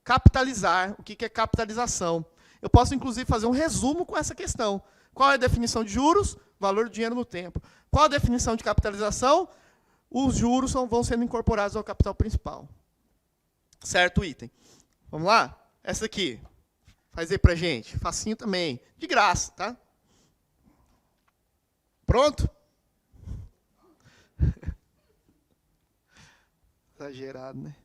Capitalizar. O que é capitalização? Eu posso, inclusive, fazer um resumo com essa questão. Qual é a definição de juros? Valor do dinheiro no tempo. Qual a definição de capitalização? Os juros vão sendo incorporados ao capital principal. Certo item. Vamos lá? Essa aqui. Faz aí pra gente. Facinho também. De graça, tá? Pronto? Exagerado, né?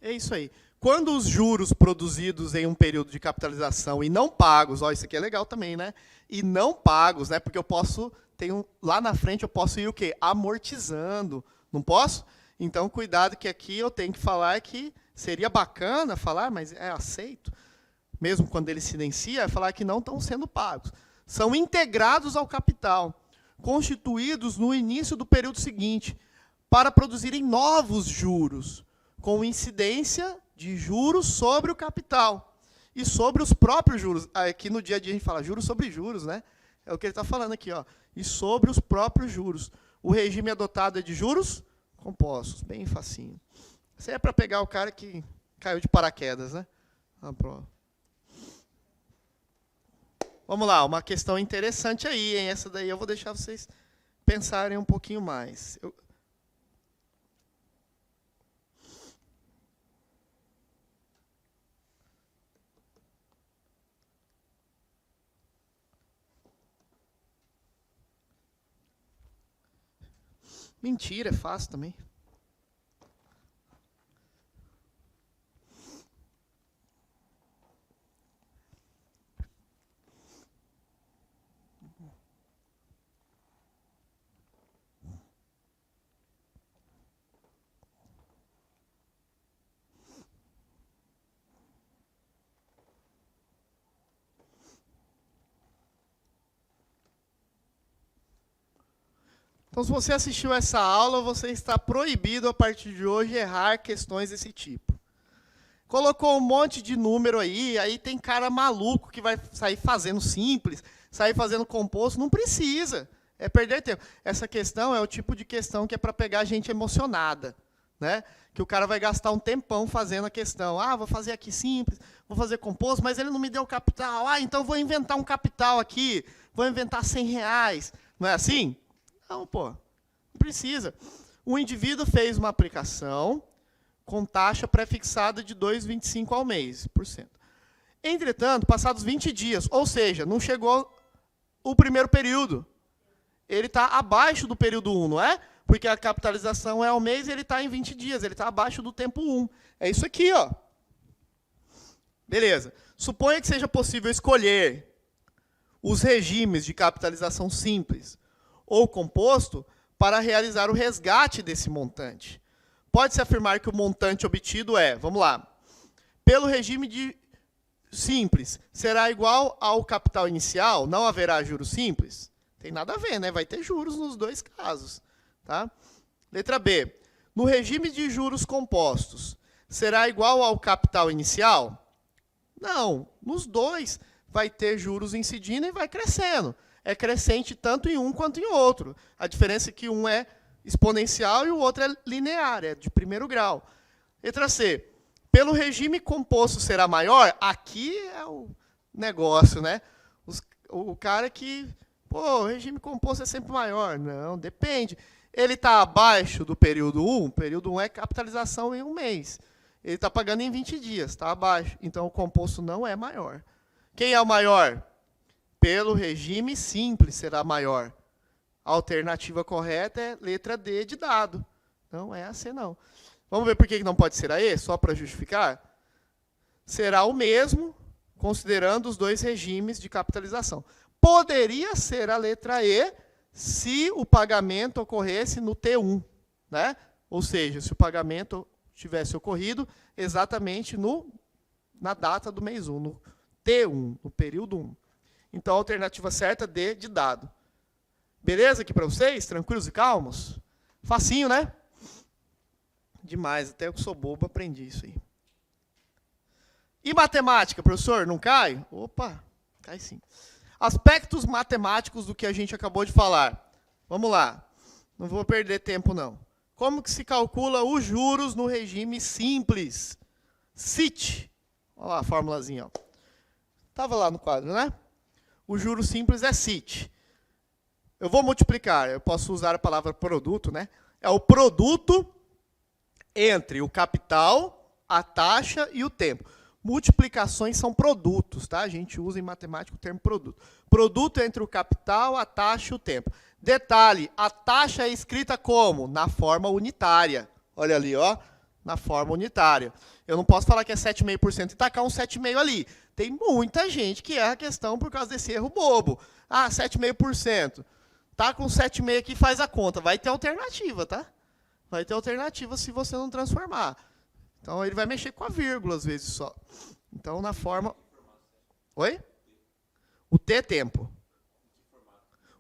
É isso aí. Quando os juros produzidos em um período de capitalização e não pagos, ó, isso aqui é legal também, né? E não pagos, né? Porque eu posso, lá na frente eu posso ir o quê? Amortizando. Não posso? Então, cuidado que aqui eu tenho que falar que seria bacana falar, mas é aceito, mesmo quando ele silencia, é falar que não estão sendo pagos. São integrados ao capital, constituídos no início do período seguinte, para produzirem novos juros, com incidência de juros sobre o capital e sobre os próprios juros. Aqui no dia a dia a gente fala juros sobre juros, né? É o que ele está falando aqui, ó. E sobre os próprios juros. O regime adotado é de juros compostos, bem facinho. Isso aí é para pegar o cara que caiu de paraquedas, né? Vamos lá, uma questão interessante aí, hein? Essa daí eu vou deixar vocês pensarem um pouquinho mais. Mentira, é fácil também. Então, se você assistiu essa aula, você está proibido, a partir de hoje, errar questões desse tipo. Colocou um monte de número aí tem cara maluco que vai sair fazendo simples, sair fazendo composto, não precisa. É perder tempo. Essa questão é o tipo de questão que é para pegar gente emocionada, né? Que o cara vai gastar um tempão fazendo a questão. Ah, vou fazer aqui simples, vou fazer composto, mas ele não me deu capital. Ah, então vou inventar um capital aqui, vou inventar R$100. Não é assim? Não, pô, não precisa. O indivíduo fez uma aplicação com taxa pré-fixada de 2,25 ao mês, por cento. Entretanto, passados 20 dias, ou seja, não chegou o primeiro período. Ele está abaixo do período 1, não é? Porque a capitalização é ao mês e ele está em 20 dias, ele está abaixo do tempo 1. É isso aqui, ó. Beleza. Suponha que seja possível escolher os regimes de capitalização simples ou composto para realizar o resgate desse montante. Pode-se afirmar que o montante obtido é, vamos lá, pelo regime de simples, será igual ao capital inicial? Não haverá juros simples? Tem nada a ver, né? Vai ter juros nos dois casos. Tá? Letra B. No regime de juros compostos, será igual ao capital inicial? Não. Nos dois vai ter juros incidindo e vai crescendo. É crescente tanto em um quanto em outro. A diferença é que um é exponencial e o outro é linear, é de primeiro grau. Letra C. Pelo regime composto será maior? Aqui é o negócio, né? O cara que, pô, o regime composto é sempre maior. Não, depende. Ele está abaixo do período 1, o período 1 é capitalização em um mês. Ele está pagando em 20 dias, está abaixo. Então, o composto não é maior. Quem é o maior? Pelo regime simples será maior. A alternativa correta é letra D de dado. Não é a C, não. Vamos ver por que não pode ser a E, só para justificar? Será o mesmo, considerando os dois regimes de capitalização. Poderia ser a letra E se o pagamento ocorresse no T1. Né? Ou seja, se o pagamento tivesse ocorrido exatamente na data do mês 1, no T1, no período 1. Então, a alternativa certa, D de dado. Beleza aqui para vocês? Tranquilos e calmos? Facinho, né? Demais, até eu que sou bobo aprendi isso aí. E matemática, professor, não cai? Opa, cai sim. Aspectos matemáticos do que a gente acabou de falar. Vamos lá, não vou perder tempo não. Como que se calcula os juros no regime simples? CIT. Olha lá a formulazinha. Estava lá no quadro, né? O juro simples é CIT. Eu vou multiplicar, eu posso usar a palavra produto, né? É o produto entre o capital, a taxa e o tempo. Multiplicações são produtos, tá? A gente usa em matemática o termo produto. Produto entre o capital, a taxa e o tempo. Detalhe, a taxa é escrita como? Na forma unitária. Olha ali, ó, na forma unitária. Eu não posso falar que é 7,5% e tacar um 7,5% ali. Tem muita gente que erra a questão por causa desse erro bobo. Ah, 7,5%. Tá com 7,5% aqui, faz a conta. Vai ter alternativa, tá? Vai ter alternativa se você não transformar. Então, ele vai mexer com a vírgula, às vezes, só. Então, na forma... Oi? O T é tempo.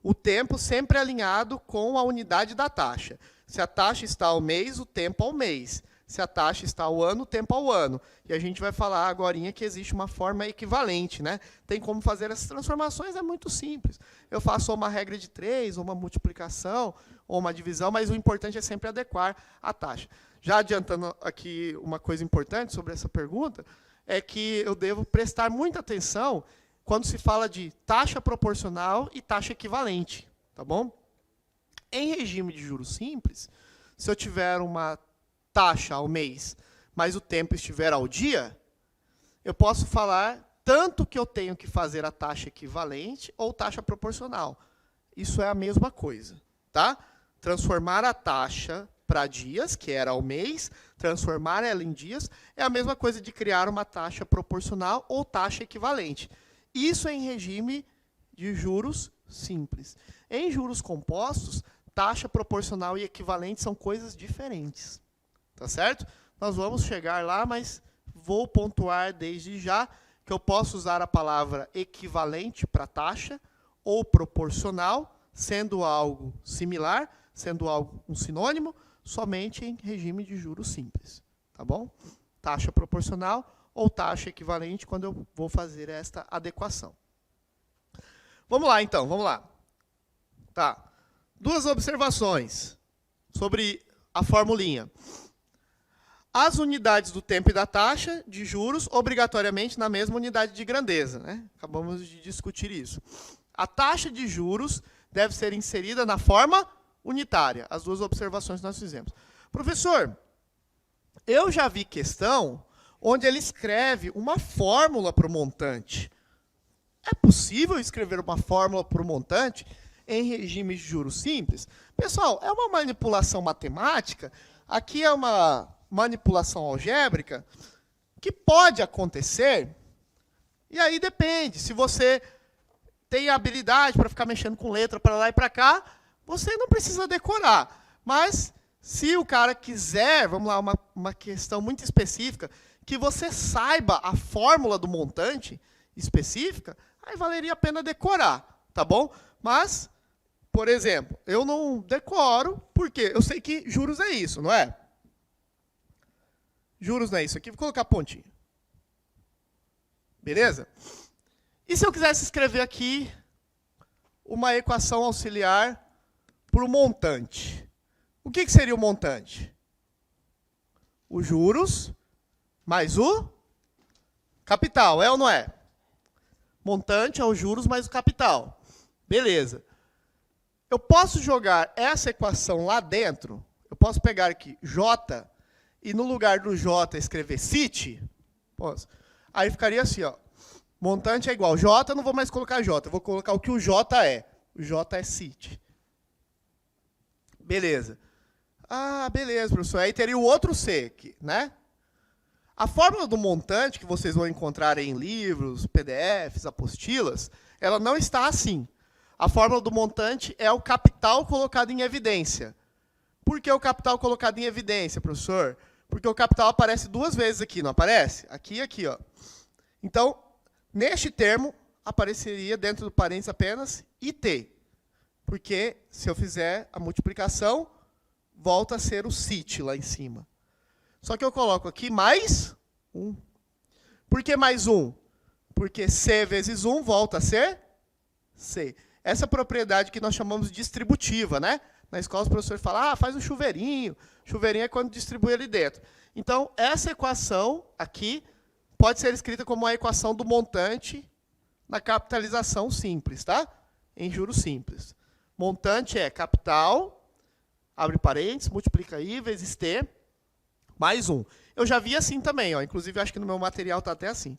O tempo sempre é alinhado com a unidade da taxa. Se a taxa está ao mês, o tempo ao mês. Se a taxa está ao ano, o tempo ao ano. E a gente vai falar agora que existe uma forma equivalente, né? Tem como fazer essas transformações, é muito simples. Eu faço uma regra de 3, ou uma multiplicação, ou uma divisão, mas o importante é sempre adequar a taxa. Já adiantando aqui uma coisa importante sobre essa pergunta, é que eu devo prestar muita atenção quando se fala de taxa proporcional e taxa equivalente. Tá bom? Em regime de juros simples, se eu tiver uma taxa ao mês, mas o tempo estiver ao dia, eu posso falar tanto que eu tenho que fazer a taxa equivalente ou taxa proporcional. Isso é a mesma coisa. Tá? Transformar a taxa para dias, que era ao mês, transformar ela em dias, é a mesma coisa de criar uma taxa proporcional ou taxa equivalente. Isso é em regime de juros simples. Em juros compostos, taxa proporcional e equivalente são coisas diferentes. Tá certo? Nós vamos chegar lá, mas vou pontuar desde já que eu posso usar a palavra equivalente para taxa ou proporcional, sendo algo similar, sendo algo um sinônimo, somente em regime de juros simples. Tá bom? Taxa proporcional ou taxa equivalente quando eu vou fazer esta adequação. Vamos lá, então, vamos lá. Tá. Duas observações sobre a formulinha. As unidades do tempo e da taxa de juros, obrigatoriamente na mesma unidade de grandeza, né? Acabamos de discutir isso. A taxa de juros deve ser inserida na forma unitária. As duas observações que nós fizemos. Professor, eu já vi questão onde ele escreve uma fórmula para o montante. É possível escrever uma fórmula para o montante em regime de juros simples? Pessoal, é uma manipulação matemática. Aqui é uma manipulação algébrica que pode acontecer E aí depende. Se você tem habilidade para ficar mexendo com letra para lá e para cá, você não precisa decorar. Mas, se o cara quiser, vamos lá, uma questão muito específica, que você saiba a fórmula do montante específica, aí valeria a pena decorar, tá bom? Mas, por exemplo, eu não decoro, porque eu sei que juros é isso, não é? Juros não é isso aqui, vou colocar pontinho. Beleza? E se eu quisesse escrever aqui uma equação auxiliar para o montante? O que seria o montante? Os juros mais o capital, é ou não é? Montante é os juros mais o capital. Beleza. Eu posso jogar essa equação lá dentro? Eu posso pegar aqui J e no lugar do J escrever CIT? Posso. Aí ficaria assim, ó. Montante é igual J, eu não vou mais colocar J, eu vou colocar o que o J é. O J é CIT. Beleza. Ah, beleza, professor. Aí teria o outro C aqui, né? A fórmula do montante, que vocês vão encontrar em livros, PDFs, apostilas, ela não está assim. A fórmula do montante é o capital colocado em evidência. Por que o capital colocado em evidência, professor? Porque o capital aparece duas vezes aqui, não aparece? Aqui e aqui, ó. Então, neste termo, apareceria dentro do parênteses apenas IT. Porque, se eu fizer a multiplicação, volta a ser o CIT lá em cima. Só que eu coloco aqui mais 1. Por que mais 1? Porque C vezes 1 volta a ser C. Essa propriedade que nós chamamos de distributiva, né? Na escola os professores falam, faz um chuveirinho. Chuveirinho é quando distribui ali dentro. Então, essa equação aqui pode ser escrita como a equação do montante na capitalização simples, tá? Em juros simples. Montante é capital, abre parênteses, multiplica I vezes T, mais 1. Eu já vi assim também, ó. Inclusive, acho que no meu material está até assim.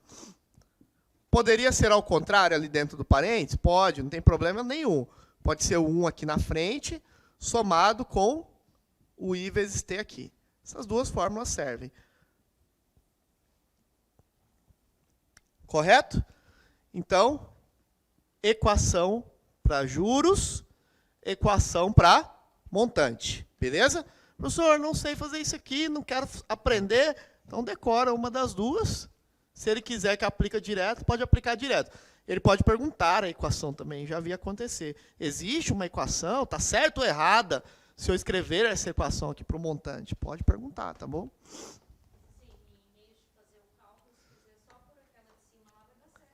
Poderia ser ao contrário ali dentro do parênteses? Pode, não tem problema nenhum. Pode ser o 1 aqui na frente, somado com o I vezes T aqui. Essas duas fórmulas servem. Correto? Então, equação para juros, equação para montante. Beleza? Professor, não sei fazer isso aqui, não quero aprender. Então, decora uma das duas. Se ele quiser que aplique direto, pode aplicar direto. Ele pode perguntar a equação também, já vi acontecer. Existe uma equação, está certo ou errada, se eu escrever essa equação aqui para o montante? Pode perguntar, tá bom?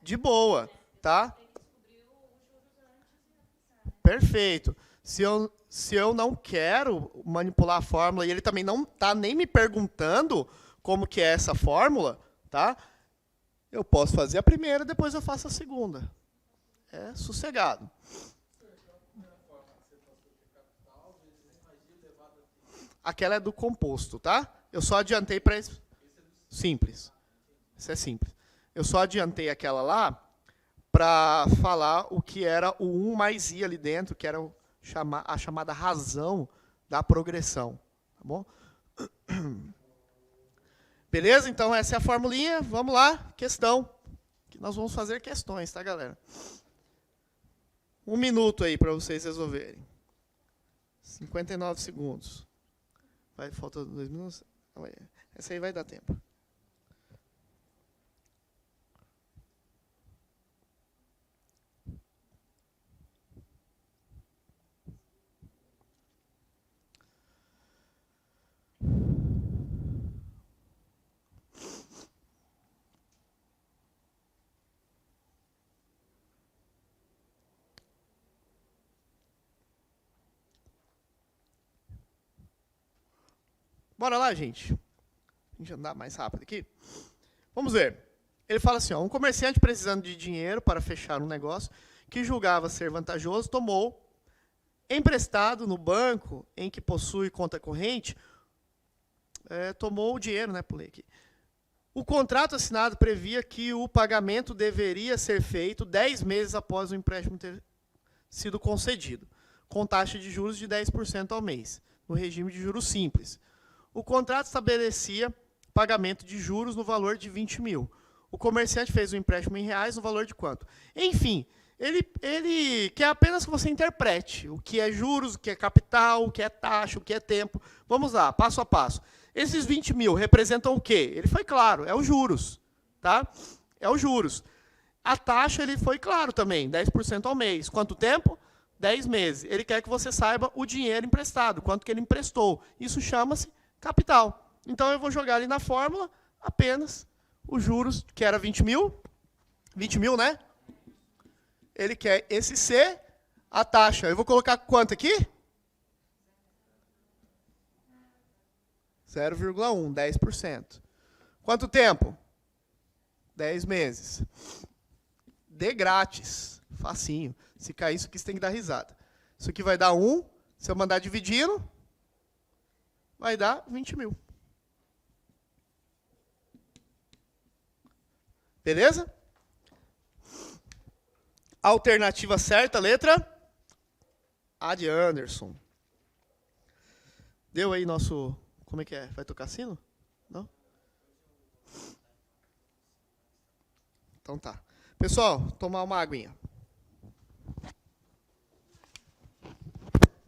De boa, tá? Perfeito. Se eu não quero manipular a fórmula, e ele também não está nem me perguntando como que é essa fórmula, tá? Eu posso fazer a primeira, depois eu faço a segunda. É sossegado. Aquela é do composto, tá? Eu só adiantei para... Simples. Isso é simples. Eu só adiantei aquela lá para falar o que era o 1 mais I ali dentro, que era a chamada razão da progressão. Tá bom? Beleza? Então, essa é a formulinha. Vamos lá, questão. Que nós vamos fazer questões, tá, galera? 1 minuto aí para vocês resolverem. 59 segundos. Falta 2 minutos? Essa aí vai dar tempo. Bora lá, gente. A gente andar mais rápido aqui. Vamos ver. Ele fala assim, ó, um comerciante precisando de dinheiro para fechar um negócio que julgava ser vantajoso, tomou emprestado no banco em que possui conta corrente, tomou o dinheiro, né, pulei aqui. O contrato assinado previa que o pagamento deveria ser feito 10 meses após o empréstimo ter sido concedido, com taxa de juros de 10% ao mês, no regime de juros simples. O contrato estabelecia pagamento de juros no valor de 20 mil. O comerciante fez um empréstimo em reais no valor de quanto? Enfim, ele quer apenas que você interprete o que é juros, o que é capital, o que é taxa, o que é tempo. Vamos lá, passo a passo. Esses 20 mil representam o quê? Ele foi claro, é os juros. Tá? É os juros. A taxa, ele foi claro também, 10% ao mês. Quanto tempo? 10 meses. Ele quer que você saiba o dinheiro emprestado, quanto que ele emprestou. Isso chama-se capital. Então, eu vou jogar ali na fórmula apenas os juros, que era 20 mil. 20 mil, né? Ele quer esse C, a taxa. Eu vou colocar quanto aqui? 0,1, 10%. Quanto tempo? 10 meses. De grátis. Facinho. Se cair isso aqui, você tem que dar risada. Isso aqui vai dar 1. Se eu mandar dividindo, vai dar 20 mil. Beleza? Alternativa certa, letra A de Anderson. Deu aí nosso... Como é que é? Vai tocar sino? Não? Então tá. Pessoal, tomar uma aguinha.